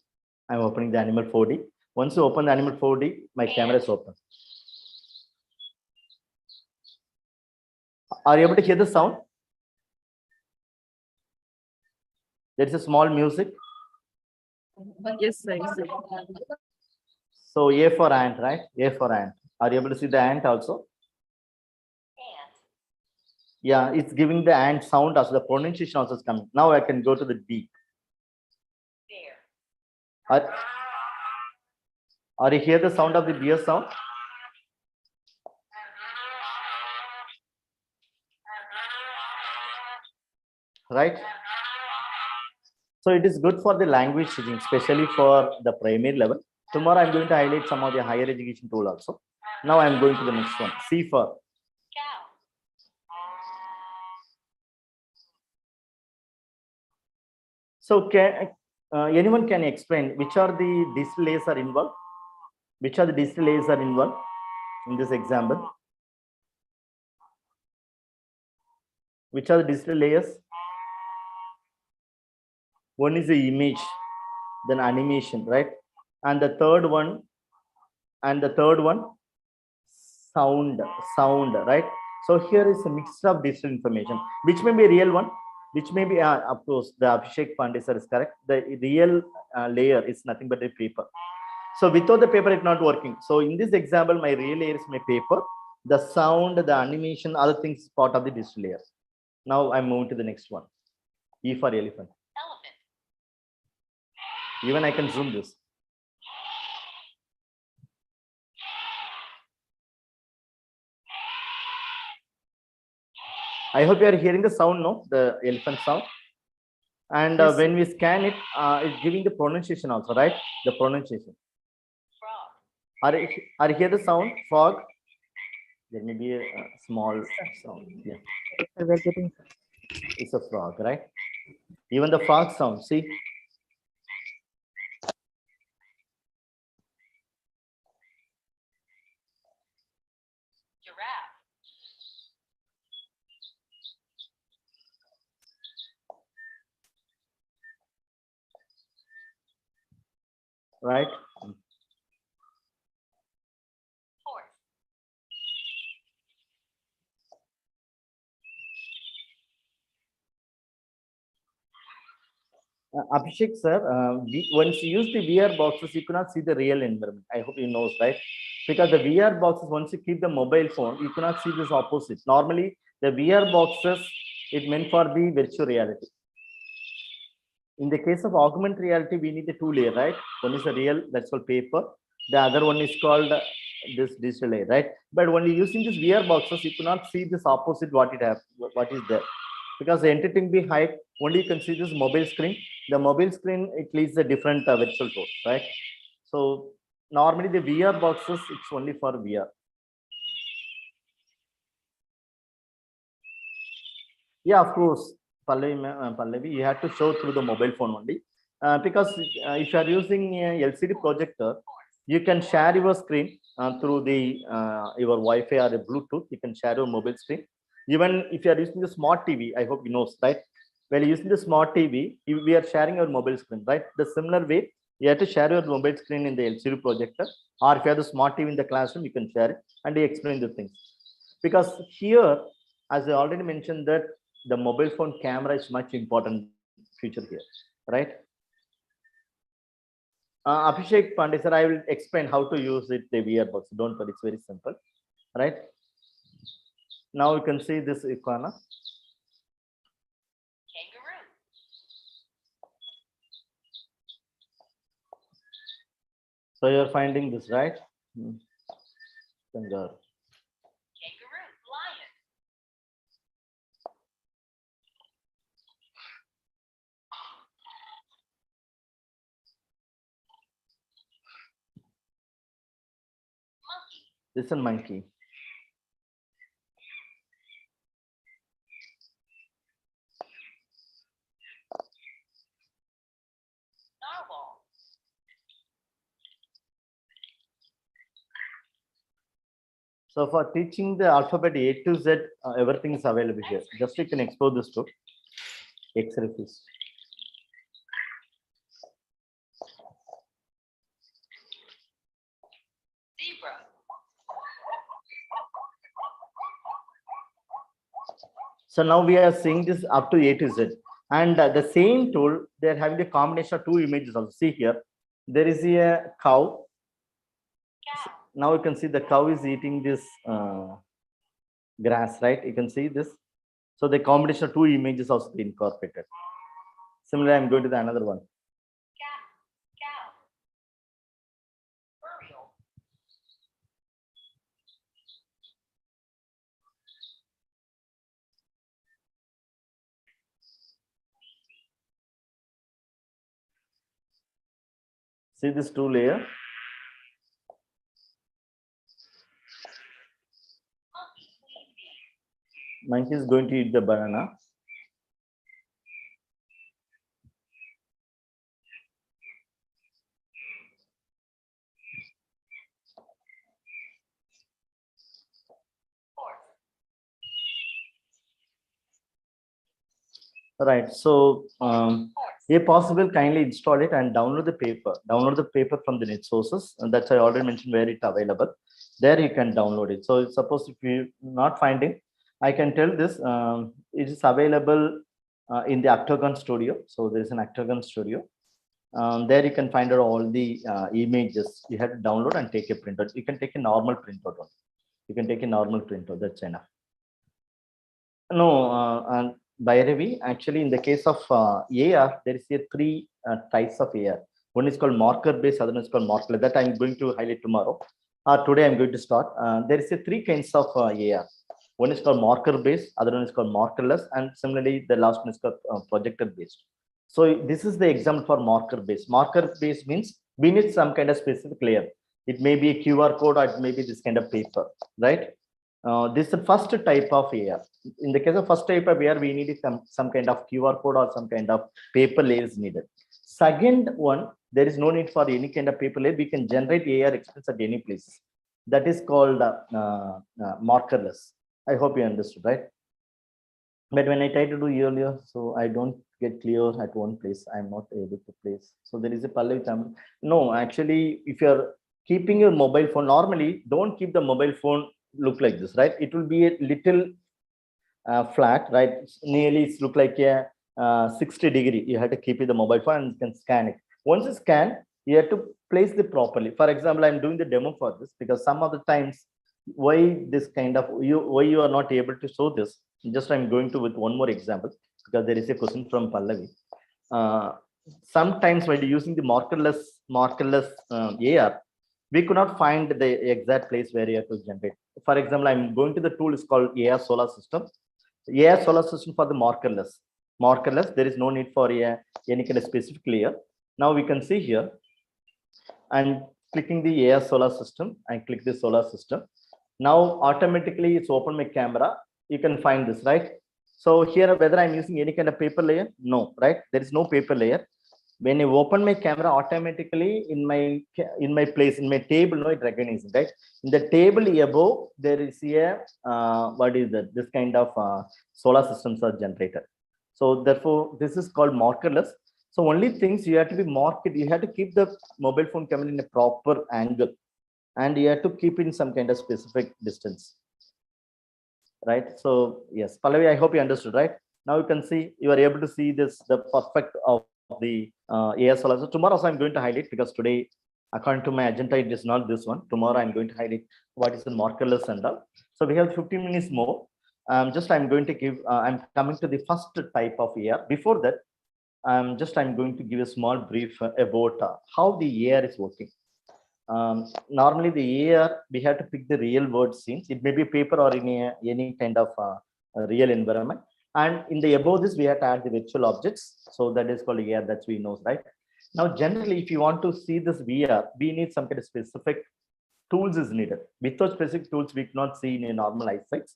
Speaker 4: I'm opening the Animal 4D. Once you open the Animal 4D, my camera is open. Are you able to hear the sound? There is a small music.
Speaker 5: Yes, sir.
Speaker 4: So A for ant, right? A for ant. Are you able to see the ant also? Yeah, it's giving the ant sound also. The pronunciation also is coming. Now I can go to the D. Are you hear the sound of the beer sound? Right? So it is good for the language teaching, especially for the primary level. Tomorrow I'm going to highlight some of the higher education tool also. Now I'm going to the next one. C for. So can anyone can explain which are the displays are involved? Which are the digital layers are involved in this example? Which are the digital layers? One is the image, then animation, right? And the third one, sound, right? So here is a mixture of digital information, which may be a real one, which may be, of course, the Abhishek Pandey sir is correct. The real layer is nothing but a paper. So without the paper, it's not working. So in this example, my real layer is my paper. The sound, the animation, other things part of the digital layer. Now I'm moving to the next one. E for elephant. Even I can zoom this. I hope you are hearing the sound, no? The elephant sound. And
Speaker 5: Yes,
Speaker 4: when we scan it, it's giving the pronunciation also, right? The pronunciation. Are you hear the sound? Frog. There may be a small sound. Yeah.
Speaker 1: We're getting.
Speaker 4: It's a frog, right? Even the frog sound, see? Right? Abhishek sir, once you use the VR boxes, you cannot see the real environment. I hope you know, right? Because the VR boxes, once you keep the mobile phone, you cannot see this opposite. Normally, the VR boxes, it meant for the virtual reality. In the case of augmented reality, we need the two layer, right? One is the real, that's called paper. The other one is called this digital layer, right? But when you're using these VR boxes, you cannot see this opposite what is there. Because the entity be hide, only you can see this mobile screen. The mobile screen, it leads a different virtual tool, right? So normally the VR boxes, it's only for VR. Yeah, of course, Pallavi, you have to show through the mobile phone only. Because if you are using a LCD projector, you can share your screen through the your Wi-Fi or a Bluetooth. You can share your mobile screen. Even if you are using the smart TV, I hope you know, right? When you're using the smart TV, we are sharing your mobile screen, right? The similar way, you have to share your mobile screen in the LCD projector, or if you have the smart TV in the classroom, you can share it and you explain the things. Because here, as I already mentioned, that the mobile phone camera is much important feature here, right? Abhishek Pandey sir, I will explain how to use it, the VR box. Don't worry, it's very simple, right? Now you can see this iguana. So you're finding this, right? Kangaroo. This is a monkey. So for teaching the alphabet A to Z, everything is available here. Just you can explore this too. X-ray fish. So now we are seeing this up to A to Z. And the same tool, they're having a combination of two images also. See here, there is a cow. Now you can see the cow is eating this grass, right? You can see this. So the combination of two images also incorporated. Similarly, I'm going to the another one. See this two layer. Monkey is going to eat the banana. Right. So, if possible, kindly install it and download the paper. Download the paper from the net sources, and that's I already mentioned where it's available. There you can download it. So, suppose if you not finding, I can tell this. It is available in the Octagon Studio. So there is an Octagon Studio. There you can find out all the images. You have to download and take a printout. You can take a normal printout. You can take a normal printout. That's enough. No, and by the way, actually, in the case of AR, there is a three types of AR. One is called marker based, other one is called markerless. That I'm going to highlight tomorrow. Today I'm going to start. There is a three kinds of AR. One is called marker based, other one is called markerless, and similarly the last one is called projector based. So this is the example for marker based. Marker based means we need some kind of specific layer. It may be a QR code or it may be this kind of paper, right? This is the first type of AR. In the case of first type of AR, we need some kind of QR code or some kind of paper layers needed. Second one, there is no need for any kind of paper layer. We can generate AR experience at any place. That is called markerless. I hope you understood, right? But when I try to do earlier, so I don't get clear at one place. I'm not able to place. So there is a Pallavi. No, actually, if you're keeping your mobile phone, normally don't keep the mobile phone look like this, right? It will be a little flat, right? Nearly it's look like a 60-degree. You have to keep it the mobile phone and you can scan it. Once you scan, you have to place it properly. For example, I'm doing the demo for this because some of the times why this kind of why you are not able to show this. Just I'm going to with one more example because there is a question from Pallavi. Sometimes while using the markerless AR, we could not find the exact place where you have to generate. For example, I'm going to the tool is called AR Solar System. AR Solar System for the markerless. Markerless, there is no need for any kind of specific layer. Now we can see here, and clicking the AR Solar System, I click the Solar System. Now automatically it's open my camera. You can find this, right? So here, whether I'm using any kind of paper layer, no, right? There is no paper layer. When you open my camera, automatically in my place, in my table, no, it recognizes, right? In the table above, there is a what is that? This kind of solar systems are generated. So therefore, this is called markerless. So only things you have to be marked. You have to keep the mobile phone camera in a proper angle, and you have to keep in some kind of specific distance, right? So yes, Pallavi, I hope you understood, right? Now you can see, you are able to see this, the perfect of the AR Solar. So tomorrow also I'm going to highlight because today, according to my agenda, it is not this one. Tomorrow I'm going to highlight what is the markerless and all. So we have 15 minutes more. I'm going to give, I'm coming to the first type of AR. Before that, I'm going to give a small brief about how the AR is working. Normally the AR, we have to pick the real world scenes. It may be paper or in any kind of real environment. And in the above this, we have to add the virtual objects. So that is called AR, that's we know, right? Now, generally, if you want to see this VR, we need some kind of specific tools is needed. Without specific tools, we cannot see in a normal eyesight.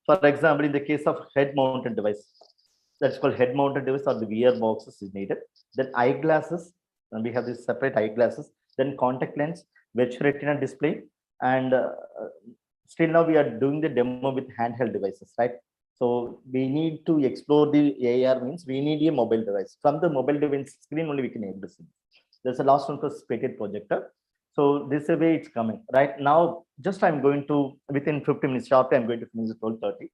Speaker 4: For example, in the case of head-mounted device, that's called head-mounted device or the VR boxes is needed. Then eyeglasses, and we have this separate eyeglasses. Then contact lens, virtual retina display, and still now we are doing the demo with handheld devices, right? So we need to explore the AR means we need a mobile device. From the mobile device screen only we can able to see. There's a last one for spectated projector. So this is the way it's coming. Right now, just I'm going to, within 15 minutes sharply, I'm going to finish at 12:30.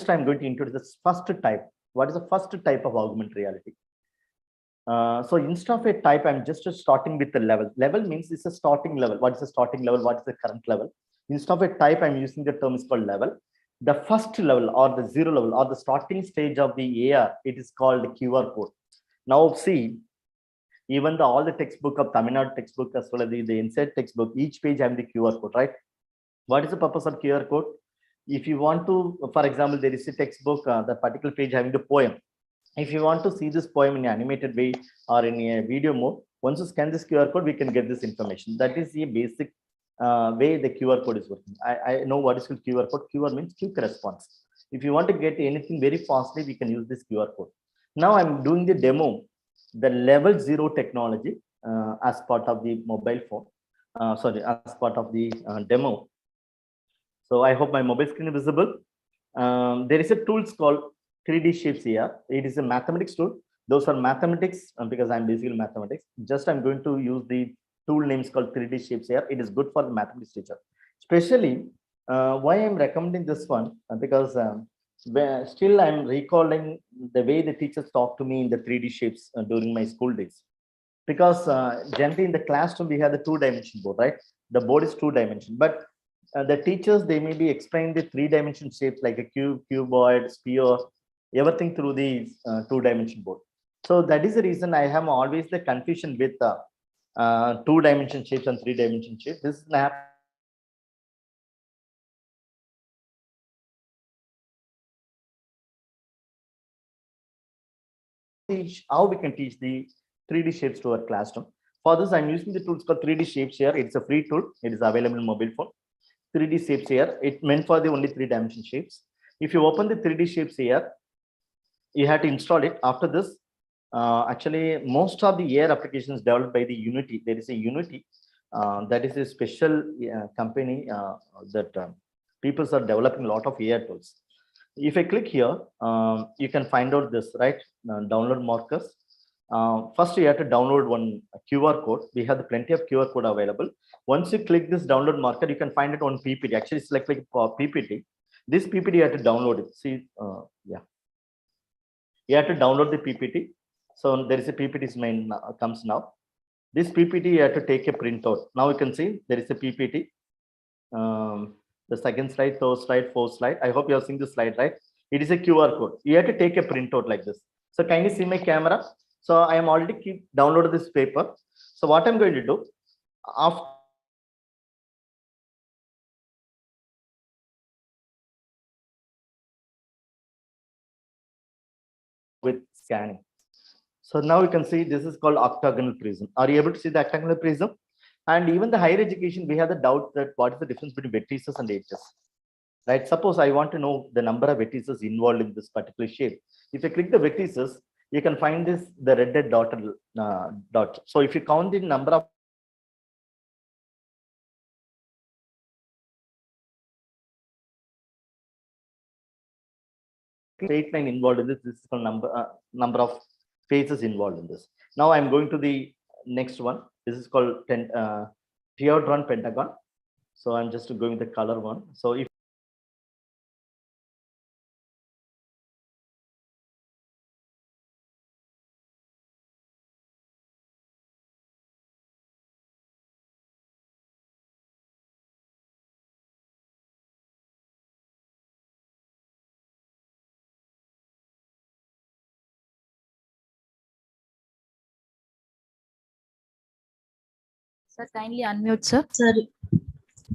Speaker 4: I'm going to introduce this first type. What is the first type of augmented reality? So instead of a type, I'm just starting with the level. Level means it's a starting level. What is the starting level? What is the current level? Instead of a type, I'm using the term is called level. The first level or the zero level or the starting stage of the AR, it is called QR code. Now see, even all the textbook of Tamil Nadu textbook as well as the inside textbook, each page having the QR code, right? What is the purpose of QR code? If you want to, for example, there is a textbook, the particular page having the poem. If you want to see this poem in an animated way or in a video mode, once you scan this QR code, we can get this information. That is the basic way the QR code is working. I know what is called QR code. QR means quick response. If you want to get anything very fastly, we can use this QR code. Now I'm doing the demo, the level 0 technology as part of the mobile phone. As part of the demo. So I hope my mobile screen is visible. There is a tool called 3D shapes here. It is a mathematics tool. Those are mathematics because I'm basically mathematics. Just I'm going to use the tool names called 3D shapes here. It is good for the mathematics teacher. Especially why I'm recommending this one because still I'm recalling the way the teachers talk to me in the 3D shapes during my school days. Because generally in the classroom, we have the 2-dimension board, right? The board is 2-dimension, but the teachers, they may be explaining the 3-dimension shapes like a cube, cuboid, sphere, everything through the 2-dimension board. So that is the reason I have always the confusion with 2-dimension shapes and 3-dimension shapes. This is how we can teach the 3D shapes to our classroom. For this, I'm using the tools called 3D shapes here. It's a free tool. It is available in mobile phone. 3D shapes here. It meant for the only 3-dimension shapes. If you open the 3D shapes here, you have to install it. After this, actually, most of the AR applications developed by the Unity. There is a Unity that is a special company that people are developing a lot of AR tools. If I click here, you can find out this, right? Download markers. First, you have to download one QR code. We have plenty of QR code available. Once you click this download marker, you can find it on PPT. Actually, it's like PPT. This PPT, you have to download it. See, yeah. You have to download the PPT. So there is a PPT main comes now. This PPT, you have to take a printout. Now you can see there is a PPT. The second slide, third slide, fourth slide. I hope you are seeing this slide, right? It is a QR code. You have to take a printout like this. So kindly see my camera. So I am already downloaded this paper. So what I'm going to do after with scanning. So now you can see this is called octagonal prism. Are you able to see the octagonal prism? And even the higher education, we have the doubt that what is the difference between vertices and edges, right? Suppose I want to know the number of vertices involved in this particular shape. If I click the vertices, you can find this the red dotted dot. So if you count the number of straight line involved in this is called number of faces involved in this. Now I'm going to the next one. This is called teardron pentagon. So I'm just going with the color one. So if
Speaker 1: Sir, kindly unmute, sir.
Speaker 2: Sir,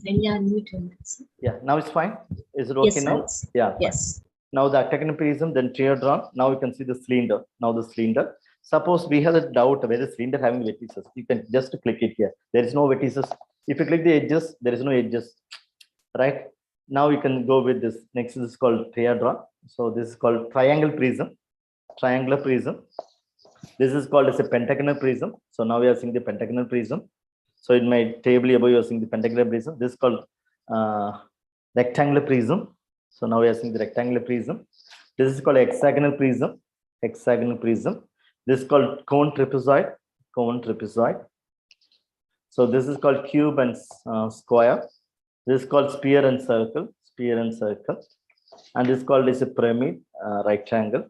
Speaker 2: when you are muted, sir.
Speaker 4: yeah, now it's fine. Is it okay
Speaker 2: Yes,
Speaker 4: now?
Speaker 2: sir.
Speaker 4: Yeah. Fine.
Speaker 2: Yes.
Speaker 4: Now the octagonal prism, then teardron. Now you can see the cylinder. Now the cylinder. Suppose we have a doubt whether the cylinder having vertices. You can just click it here. There is no vertices. If you click the edges, there is no edges. Right? Now you can go with this. Next is called teardron. So this is called triangle prism. Triangular prism. This is called as a pentagonal prism. So now we are seeing the pentagonal prism. So in my table above, you are seeing the pentagonal prism. This is called rectangular prism. So now we are seeing the rectangular prism. This is called hexagonal prism. Hexagonal prism. This is called cone trapezoid. Cone trapezoid. So this is called cube and square. This is called spear and circle. Spear and circle. And this is called as a pyramid, right triangle.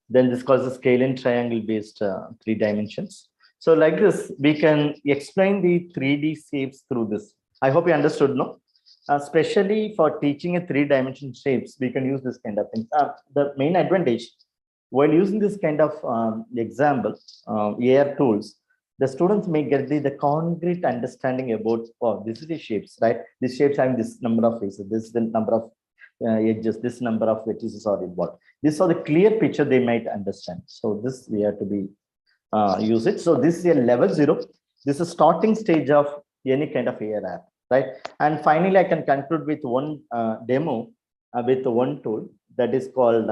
Speaker 4: Then this is called the scalene triangle based 3 dimensions. So like this, we can explain the 3D shapes through this. I hope you understood, no? Especially for teaching a 3-dimension shapes, we can use this kind of thing. The main advantage, while using this kind of example, AR tools, the students may get the concrete understanding about, oh, this is the shapes, right? These shapes having this number of faces, this is the number of edges, this number of vertices are involved. This is the clear picture they might understand. So this we have to be use it. So this is a level 0. This is a starting stage of any kind of AR app, right? And finally, I can conclude with one demo with one tool that is called,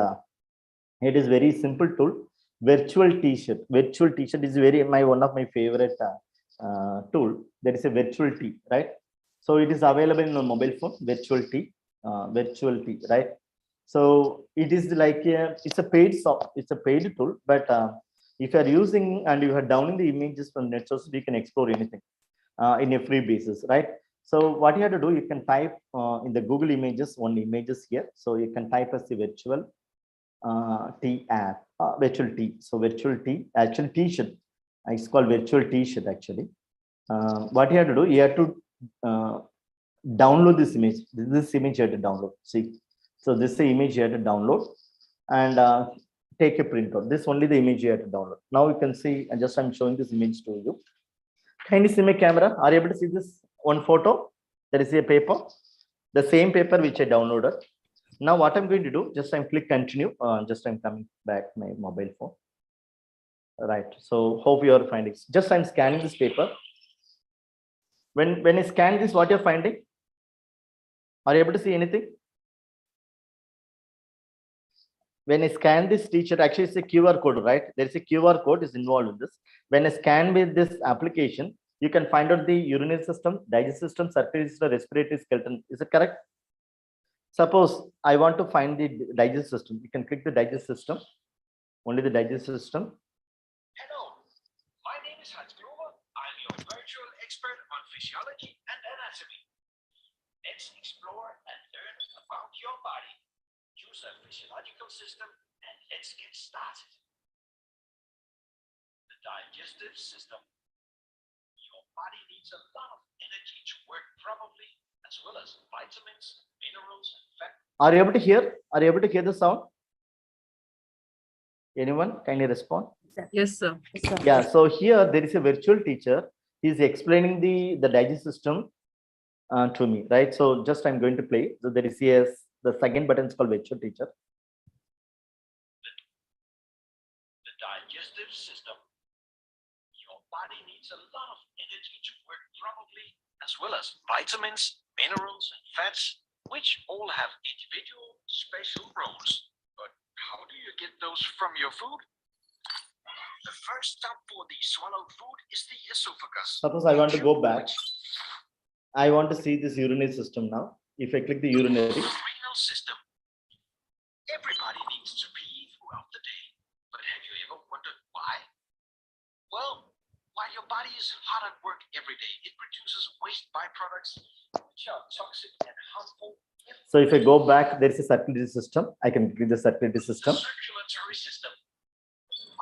Speaker 4: it is very simple tool, virtual t-shirt. Virtual t-shirt is one of my favorite tool. That is a virtual tee, right? So it is available in a mobile phone, virtual tee, right? So it is like it's a paid it's a paid tool, but if you are using and you are downloading the images from net source, you can explore anything in a free basis, right? So what you have to do, you can type in the Google Images, only images here. So you can type as the virtual T app, virtual T. So virtual T, actually T-shirt. It's called virtual T-shirt actually. What you have to do, you have to download this image. This image you have to download. See, so this is the image you have to download and take a print out. This only the image you have to download. Now you can see, and just I'm showing this image to you. Can you see my camera? Are you able to see this one photo? There is a paper, the same paper which I downloaded. Now what I'm going to do, just I'm click continue. Just I'm coming back my mobile phone. Right. So hope you are finding. Just I'm scanning this paper. When I scan this, what you're finding? Are you able to see anything? When I scan this teacher, actually it's a QR code, right? There is a QR code is involved in this. When I scan with this application, you can find out the urinary system, digestive system, circulatory system, respiratory, skeleton. Is it correct? Suppose I want to find the digestive system. You can click the digestive system, only the digestive system.
Speaker 11: Hello, my name is Hans Gruber. I'm your virtual expert on physiology and anatomy. Let's explore and learn about your body. Use a physiological system and let's get started. The digestive system. Your body needs a lot of energy to work properly, as well as vitamins, minerals, and fat.
Speaker 4: Are you able to hear? Are you able to hear the sound? Anyone? Can you respond?
Speaker 5: Yes, sir.
Speaker 4: Yeah. So here there is a virtual teacher. He's explaining the digestive system to me, right? So just I'm going to play. So there is the second button is called virtual teacher.
Speaker 11: The digestive system. Your body needs a lot of energy to work properly, as well as vitamins, minerals, and fats, which all have individual special roles. But how do you get those from your food? The first stop for the swallowed food is the esophagus.
Speaker 4: Suppose I want to go back. I want to see this urinary system now. If I click the urinary.
Speaker 11: Renal system. Everybody needs to pee throughout the day. But have you ever wondered why? Well, while your body is hard at work every day, it produces waste byproducts which are toxic and harmful.
Speaker 4: So if I go back, there is a circulatory system. I can click the circulatory system.
Speaker 11: Circulatory system.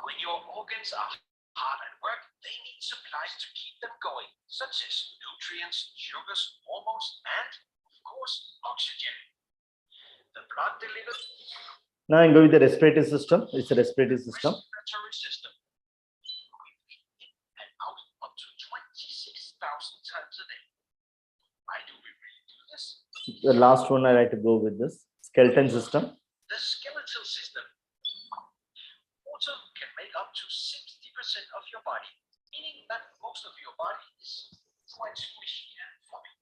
Speaker 11: When your organs are hard at work, they need supplies to keep them going, such as nutrients, sugars, hormones, and, of course, oxygen. The blood delivers.
Speaker 4: Now I'm going with the respiratory system. It's a respiratory system.
Speaker 11: Respiratory system. In and out up to 26,000 times a day. Why do we really do this?
Speaker 4: The last one I like to go with this skeleton system.
Speaker 11: The skeletal system. Water can make up to 60% of your body, meaning that most of your body is quite squishy and fluffy.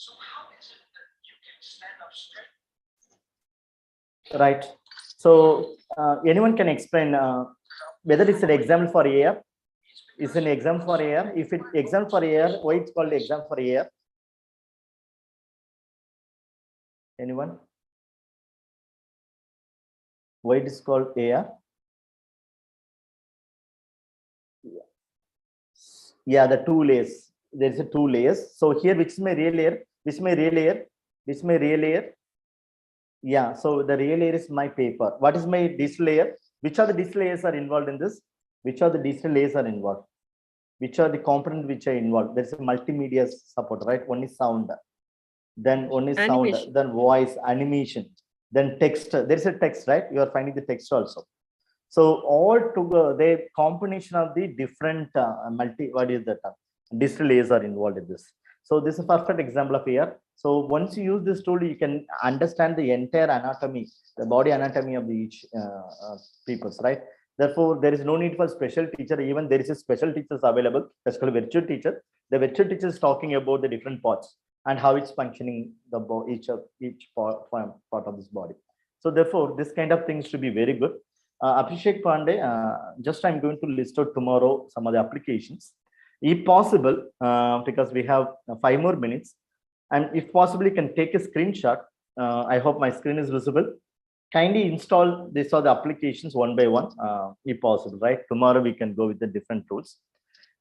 Speaker 11: So how is it that you can stand up straight?
Speaker 4: Right. So anyone can explain whether it's an example for AR? Is an exam for AR? If it's exam for AR, why it's called exam for AR? Anyone? Why it is called AR? Yeah, the two layers. There is a two layers. So here, which is my real layer? Which is my real layer? Which is my real layer? Yeah. So the real layer is my paper. What is my digital layer? Which are the digital layers are involved in this? Which are the digital layers are involved? Which are the components which are involved? There is a multimedia support, right? One is sound, then one is
Speaker 5: Animation.
Speaker 4: sound, then voice, animation, then text. There is a text, right? You are finding the text also. So all together, the combination of the different digital layers are involved in this. So this is a perfect example of AR. So once you use this tool, you can understand the entire anatomy, the body anatomy of the each people's, right? Therefore, there is no need for special teacher. Even there is a special teachers available, that's called virtual teacher. The virtual teacher is talking about the different parts and how it's functioning, each part of this body. So therefore, this kind of things should be very good. Abhishek Pandey, just I'm going to list out tomorrow some of the applications. If possible, because we have 5 more minutes, and if possible, you can take a screenshot I hope my screen is visible. Kindly install these are the applications one by one, if possible, right? Tomorrow we can go with the different tools.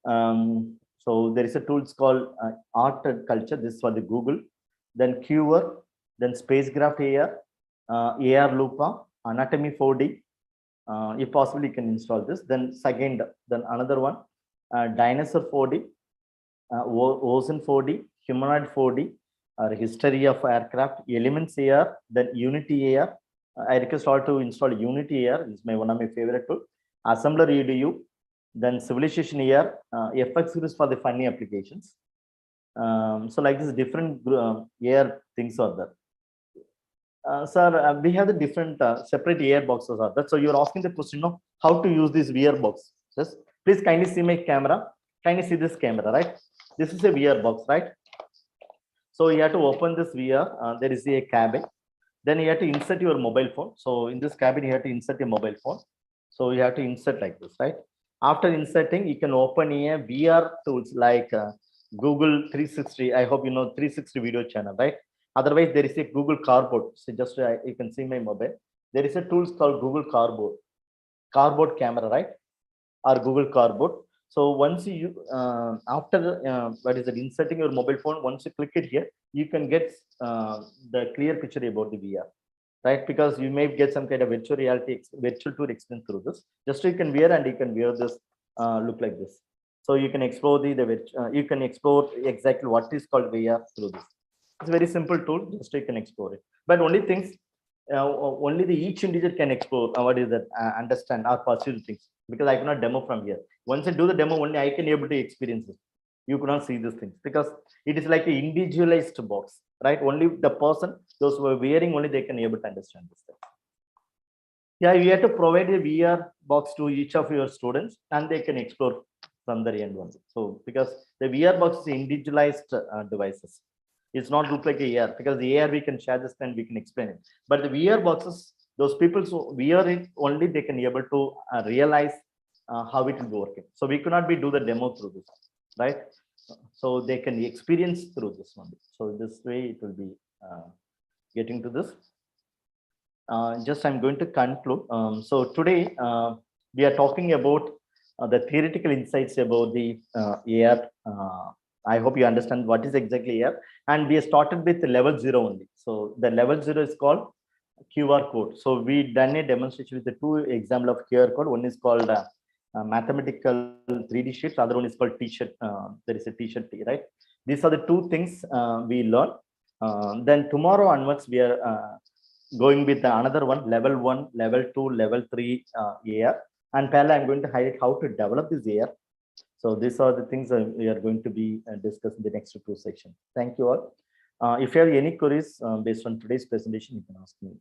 Speaker 4: So there is a tool called Art and Culture. This is for the Google. Then Qver, then Spacecraft AR, AR Lupa, Anatomy 4D. If possible, you can install this. Then second, then another one, Dinosaur 4D, Ocean 4D, Humanoid 4D, History of Aircraft, Elements AR, then Unity AR. I request all to install Unity AR. This is one of my favorite tools. Assembler EDU, then Civilization AR, FX series for the funny applications. So like this, different AR things are there. Sir, we have the different separate AR boxes are there. So you're asking the question of how to use this VR box. Yes. Please kindly see my camera. Kindly see this camera, right? This is a VR box, right? So you have to open this VR. There is a cabin. Then you have to insert your mobile phone. So in this cabin, you have to insert a mobile phone. So you have to insert like this, right? After inserting, you can open a VR tools like Google 360. I hope you know 360 video channel, right? Otherwise, there is a Google Cardboard. So just you can see my mobile. There is a tools called Google Cardboard camera, right? Or Google Cardboard. So once you after what is it, inserting your mobile phone, once you click it here, you can get the clear picture about the VR, right? Because you may get some kind of virtual reality, virtual tour experience through this. Just so you can wear and you can wear this look like this. So you can explore you can explore exactly what is called VR through this. It's a very simple tool. Just so you can explore it. But only things, only each individual can explore what is that, understand or pursue things, because I cannot demo from here. Once I do the demo, only I can able to experience it. You cannot see these things because it is like an individualized box, right? Only the person, those who are wearing, only they can able to understand this thing. Yeah, you have to provide a VR box to each of your students and they can explore from the end one. So because the VR box is individualized devices. It's not look like a AR, because the AR we can share this and we can explain it. But the VR boxes, those people who wear it, only they can be able to realize how it will be working. So we cannot do the demo through this, right? So they can experience through this one. So this way it will be getting to this. Just I'm going to conclude. So today we are talking about the theoretical insights about the AR. I hope you understand what is exactly AR. And we started with level 0 only. So the level 0 is called QR code. So we done a demonstration with the two example of QR code. One is called mathematical 3D sheets. Other one is called T-shirt. There is a T-shirt, right? These are the two things we learn. Then tomorrow onwards we are going with another one, level 1, level 2, level 3 AR. And parallel, I'm going to highlight how to develop this AR. So these are the things we are going to be discussing in the next two sections. Thank you all. If you have any queries based on today's presentation, you can ask me.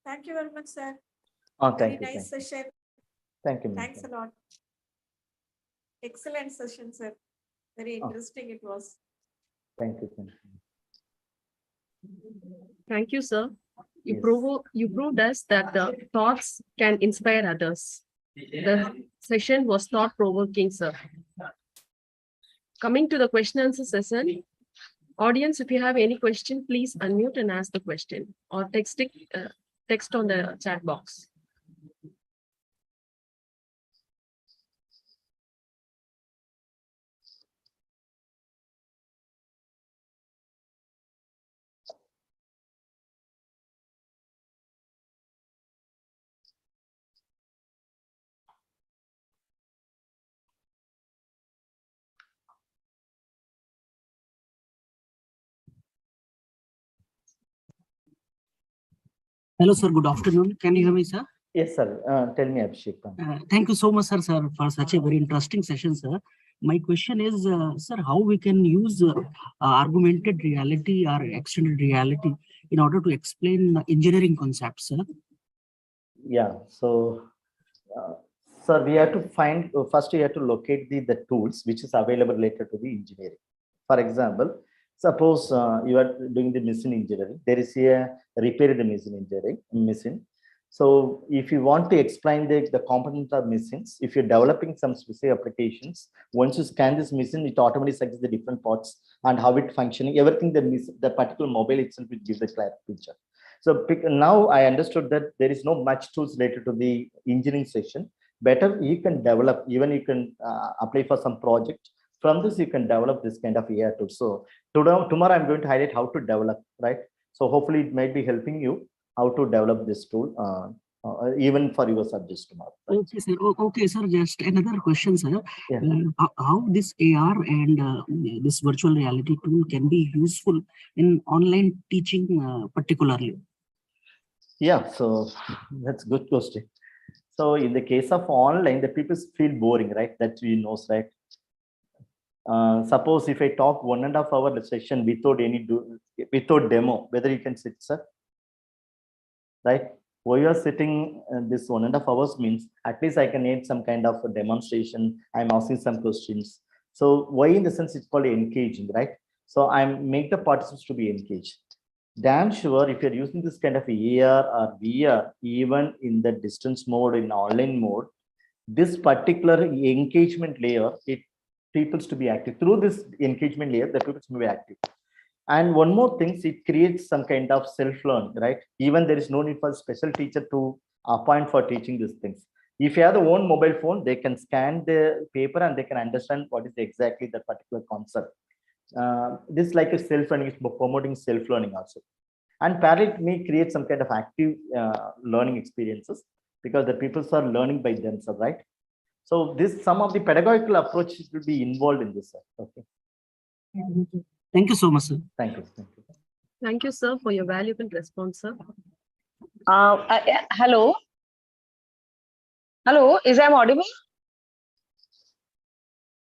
Speaker 6: Thank you very much, sir.
Speaker 4: Thank
Speaker 6: Very
Speaker 4: you.
Speaker 6: nice session.
Speaker 4: Thank you.
Speaker 6: Thanks a lot. Excellent session, sir. Very interesting it was.
Speaker 4: Thank you.
Speaker 5: Thank you, sir.
Speaker 4: Yes.
Speaker 5: You proved us that the thoughts can inspire others. The session was thought-provoking, sir. Coming to the question answer session, audience, if you have any question, please unmute and ask the question or text on the chat box.
Speaker 12: Hello, sir. Good afternoon. Can you hear me, sir?
Speaker 4: Yes, sir. Tell me, Abhishek.
Speaker 12: Thank you so much, sir, for such a very interesting session, sir. My question is, sir, how we can use augmented reality or extended reality in order to explain engineering concepts, sir?
Speaker 4: Yeah. So, sir, we have to find, first you have to locate the tools which is available related to the engineering. For example, suppose you are doing the machine engineering. There is a repaired machine engineering machine. So if you want to explain the components of machines, if you're developing some specific applications, once you scan this machine, it automatically suggests the different parts and how it functioning, everything the particular mobile itself will give the clear picture. So now I understood that there is no much tools related to the engineering section. Better you can develop, even you can apply for some project. From this, you can develop this kind of AI tool. So tomorrow I'm going to highlight how to develop, right? So hopefully it might be helping you how to develop this tool, even for your subjects tomorrow. Right?
Speaker 12: Okay, sir. Okay, sir. Just another question, sir.
Speaker 4: Yeah.
Speaker 12: How this AR and this virtual reality tool can be useful in online teaching, particularly?
Speaker 4: Yeah, so that's a good question. So in the case of online, the people feel boring, right? That we know, right? Suppose if I talk 1.5 hour session without demo, whether you can sit, sir, right? While you are sitting this 1.5 hours means at least I can add some kind of a demonstration. I'm asking some questions. So why in the sense it's called engaging, right? So I'm make the participants to be engaged. Damn sure if you're using this kind of AR or VR, even in the distance mode, in online mode, this particular engagement layer, it people's to be active. Through this engagement layer, the people to be active. And one more thing, it creates some kind of self-learn, right? Even there is no need for a special teacher to appoint for teaching these things. If you have their own mobile phone, they can scan the paper and they can understand what is exactly the particular concept. This like a self-learning, is promoting self-learning also. And parallel may create some kind of active learning experiences because the people are learning by themselves, right? So this some of the pedagogical approaches will be involved in this. Okay.
Speaker 12: Thank you so much, sir.
Speaker 4: Thank you. Thank you.
Speaker 5: Thank you, sir, for your valuable response, sir.
Speaker 13: Hello. Hello, is I'm audible?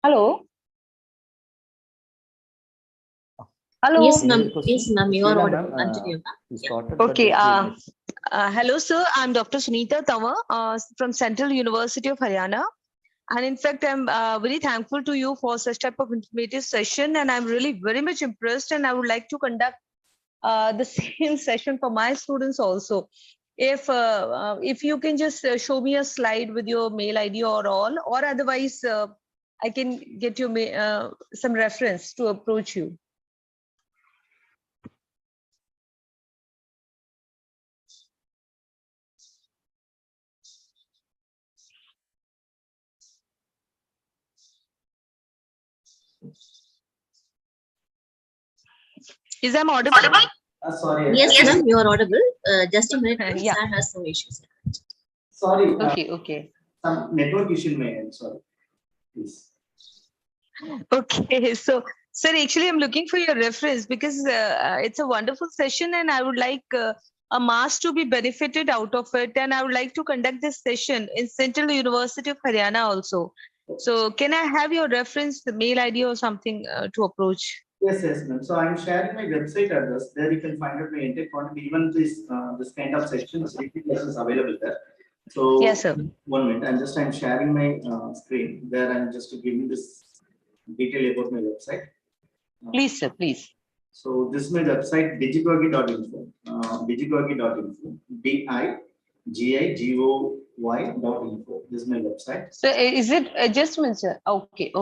Speaker 13: Hello. Hello.
Speaker 2: Yes, ma'am. Yes, ma'am. You are audible. Continue.
Speaker 13: Okay. Hello, sir. I'm Dr. Sunita Tawar from Central University of Haryana. And in fact, I'm very thankful to you for such type of informative session. And I'm really very much impressed. And I would like to conduct the same session for my students also. If you can just show me a slide with your mail ID or all, or otherwise I can get you some reference to approach you. Is I'm audible?
Speaker 4: Sorry.
Speaker 2: Yes, ma'am. You are audible. Just a minute. Please.
Speaker 13: Yeah.
Speaker 2: I have some issues.
Speaker 4: Sorry.
Speaker 13: Okay.
Speaker 4: Some network issue may end. Sorry. Please.
Speaker 13: Okay. So, sir, actually, I'm looking for your reference because it's a wonderful session and I would like a mass to be benefited out of it. And I would like to conduct this session in Central University of Haryana also. So can I have your reference, the mail ID or something to approach?
Speaker 4: Yes, ma'am. So I'm sharing my website address. There you can find out my intake content. Even this kind of sections, is available there. So
Speaker 13: yes, sir.
Speaker 4: 1 minute. I'm sharing my screen. There I'm just giving this detail about my website.
Speaker 13: Please, sir. Please.
Speaker 4: So this is my website, digigogi.info. Digigogi.info. digigoy.info. This is my website.
Speaker 13: So is it adjustment, sir? Okay.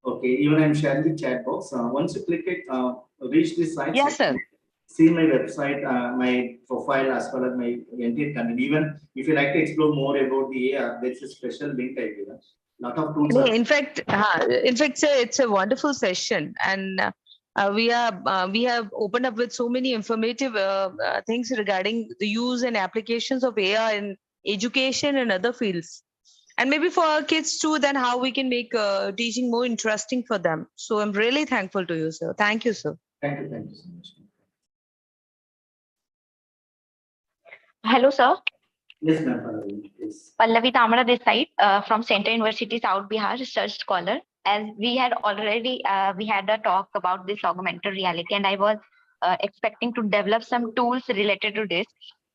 Speaker 4: Okay, even I'm sharing the chat box. Once you click it, reach this site.
Speaker 13: Yes, sir.
Speaker 4: See my website, my profile, as well as my entire content. Even if you like to explore more about the AR, there's a special link I give. Lot of tools.
Speaker 13: No, in fact, sir, it's a wonderful session, and we have opened up with so many informative things regarding the use and applications of AR in education and other fields. And maybe for our kids too, then how we can make teaching more interesting for them. So I'm really thankful to you, sir. Thank you, sir.
Speaker 4: Thank you so much.
Speaker 10: Hello, sir.
Speaker 4: Yes, ma'am. Yes.
Speaker 10: Pallavi Tamara this side from Central University, South Bihar, research scholar. As we had already, we had a talk about this augmented reality, and I was expecting to develop some tools related to this.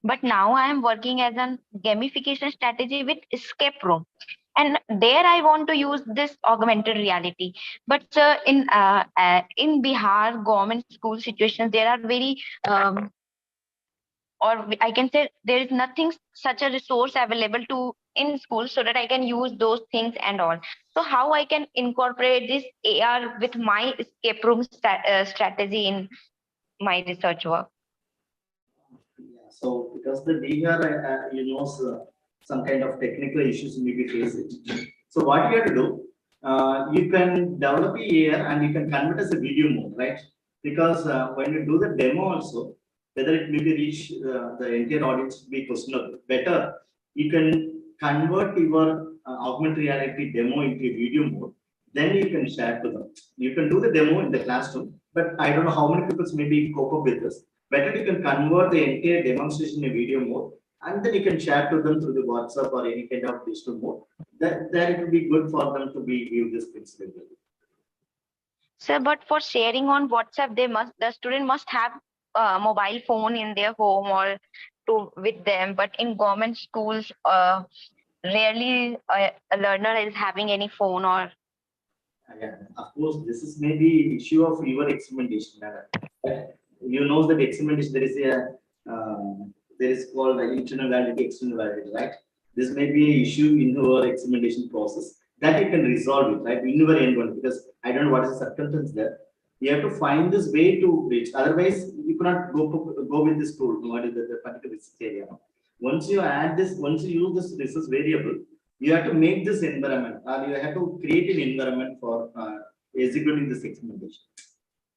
Speaker 10: But now I am working as a gamification strategy with escape room. And there I want to use this augmented reality. But in Bihar government school situations, there are very or I can say there is nothing such a resource available to in school so that I can use those things and all. So how I can incorporate this AR with my escape room strategy in my research work?
Speaker 4: So because the DR, some kind of technical issues may be facing. So what you have to do, you can develop a AR and you can convert as a video mode, right? Because when you do the demo also, whether it may be reach the entire audience to be questionable, better you can convert your augmented reality demo into a video mode. Then you can share to them. You can do the demo in the classroom, but I don't know how many people maybe cope up with this. Better you can convert the entire demonstration in video mode, and then you can share to them through the WhatsApp or any kind of digital mode. That it will be good for them to be view this things regularly.
Speaker 10: Sir, but for sharing on WhatsApp, the student must have a mobile phone in their home or with them. But in government schools, rarely a learner is having any phone or.
Speaker 4: Yeah, of course, this is maybe issue of your experimentation. You know that experimentation there is called internal validity, external validity, right? This may be an issue in your experimentation process that you can resolve it, right? In your environment, because I don't know what is the circumstance there. You have to find this way to reach. Otherwise, you cannot go with this tool. What is the particular research area? Once you add this, once you use this research variable, you have to make this environment, or you have to create an environment for executing this experimentation.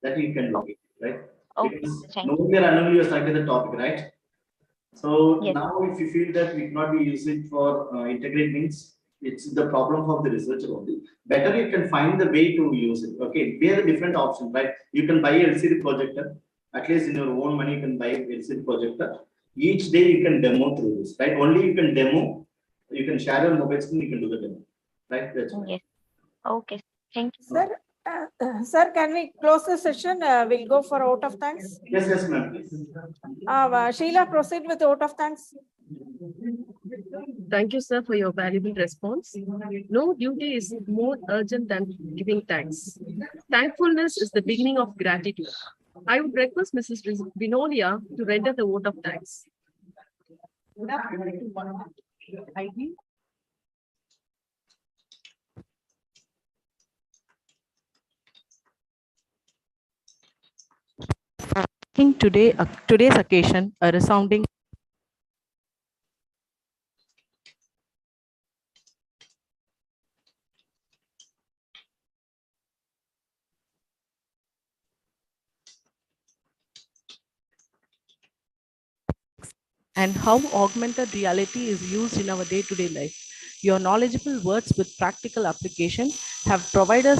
Speaker 4: That you can look at, right? Because knowing your anomaly, you selected the topic, right? So now, if you feel that we cannot be using for integrate means it's the problem of the researcher only. Better you can find the way to use it. Okay, we have a different option, right? You can buy a LCD projector. At least in your own money, you can buy a LCD projector. Each day you can demo through this, right? Only you can demo. You can share your mobile screen. You can do the demo, right? That's right.
Speaker 10: Yes. Okay. Thank you,
Speaker 6: sir. Sir, can we close the session? We'll go for vote of thanks.
Speaker 4: Yes, ma'am. Please.
Speaker 6: Sheila, proceed with vote of thanks.
Speaker 5: Thank you, sir, for your valuable response. No duty is more urgent than giving thanks. Thankfulness is the beginning of gratitude. I would request Mrs. Vinolia to render the vote of thanks.
Speaker 1: Today's occasion a resounding and how augmented reality is used in our day-to-day life. Your knowledgeable words with practical application have provided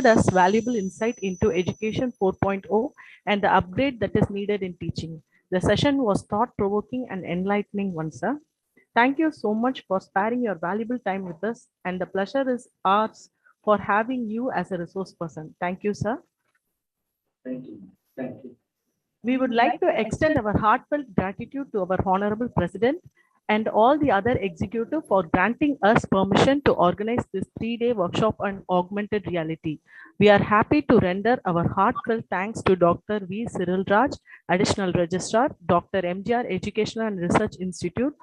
Speaker 1: us valuable insight into Education 4.0 and the upgrade that is needed in teaching. The session was thought-provoking and enlightening one, sir. Thank you so much for sparing your valuable time with us, and the pleasure is ours for having you as a resource person. Thank you, sir.
Speaker 4: Thank you. Thank you.
Speaker 1: We would like to extend our heartfelt gratitude to our Honorable President and all the other executive for granting us permission to organize this 3-day workshop on augmented reality. We are happy to render our heartfelt thanks to Dr. V. Cyril Raj, Additional Registrar, Dr.MGR Educational and Research Institute,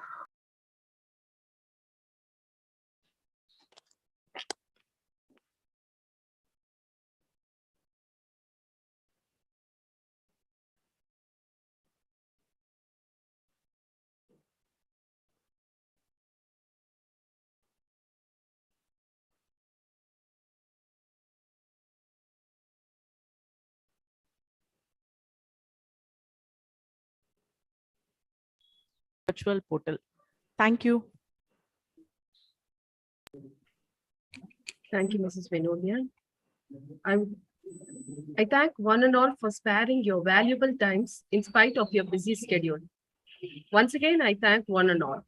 Speaker 1: virtual portal. Thank you.
Speaker 5: Thank you, Mrs. Vinolia. I thank one and all for sparing your valuable times in spite of your busy schedule. Once again, I thank one and all.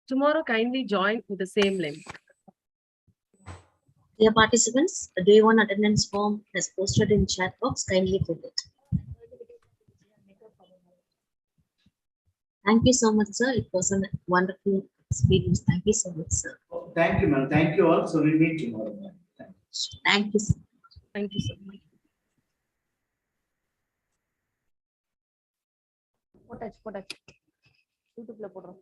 Speaker 5: Tomorrow, kindly join with the same link.
Speaker 2: Dear participants, the day one attendance form is posted in chat box. Kindly fill it. Thank you so much, sir. It was a wonderful experience. Thank you so much, sir.
Speaker 4: Thank you, ma'am. Thank you all. So we'll meet tomorrow.
Speaker 2: Thank you, sir.
Speaker 5: Thank you so much.
Speaker 1: போட்டாச்சு யூடியூப்ல போடுறோம்.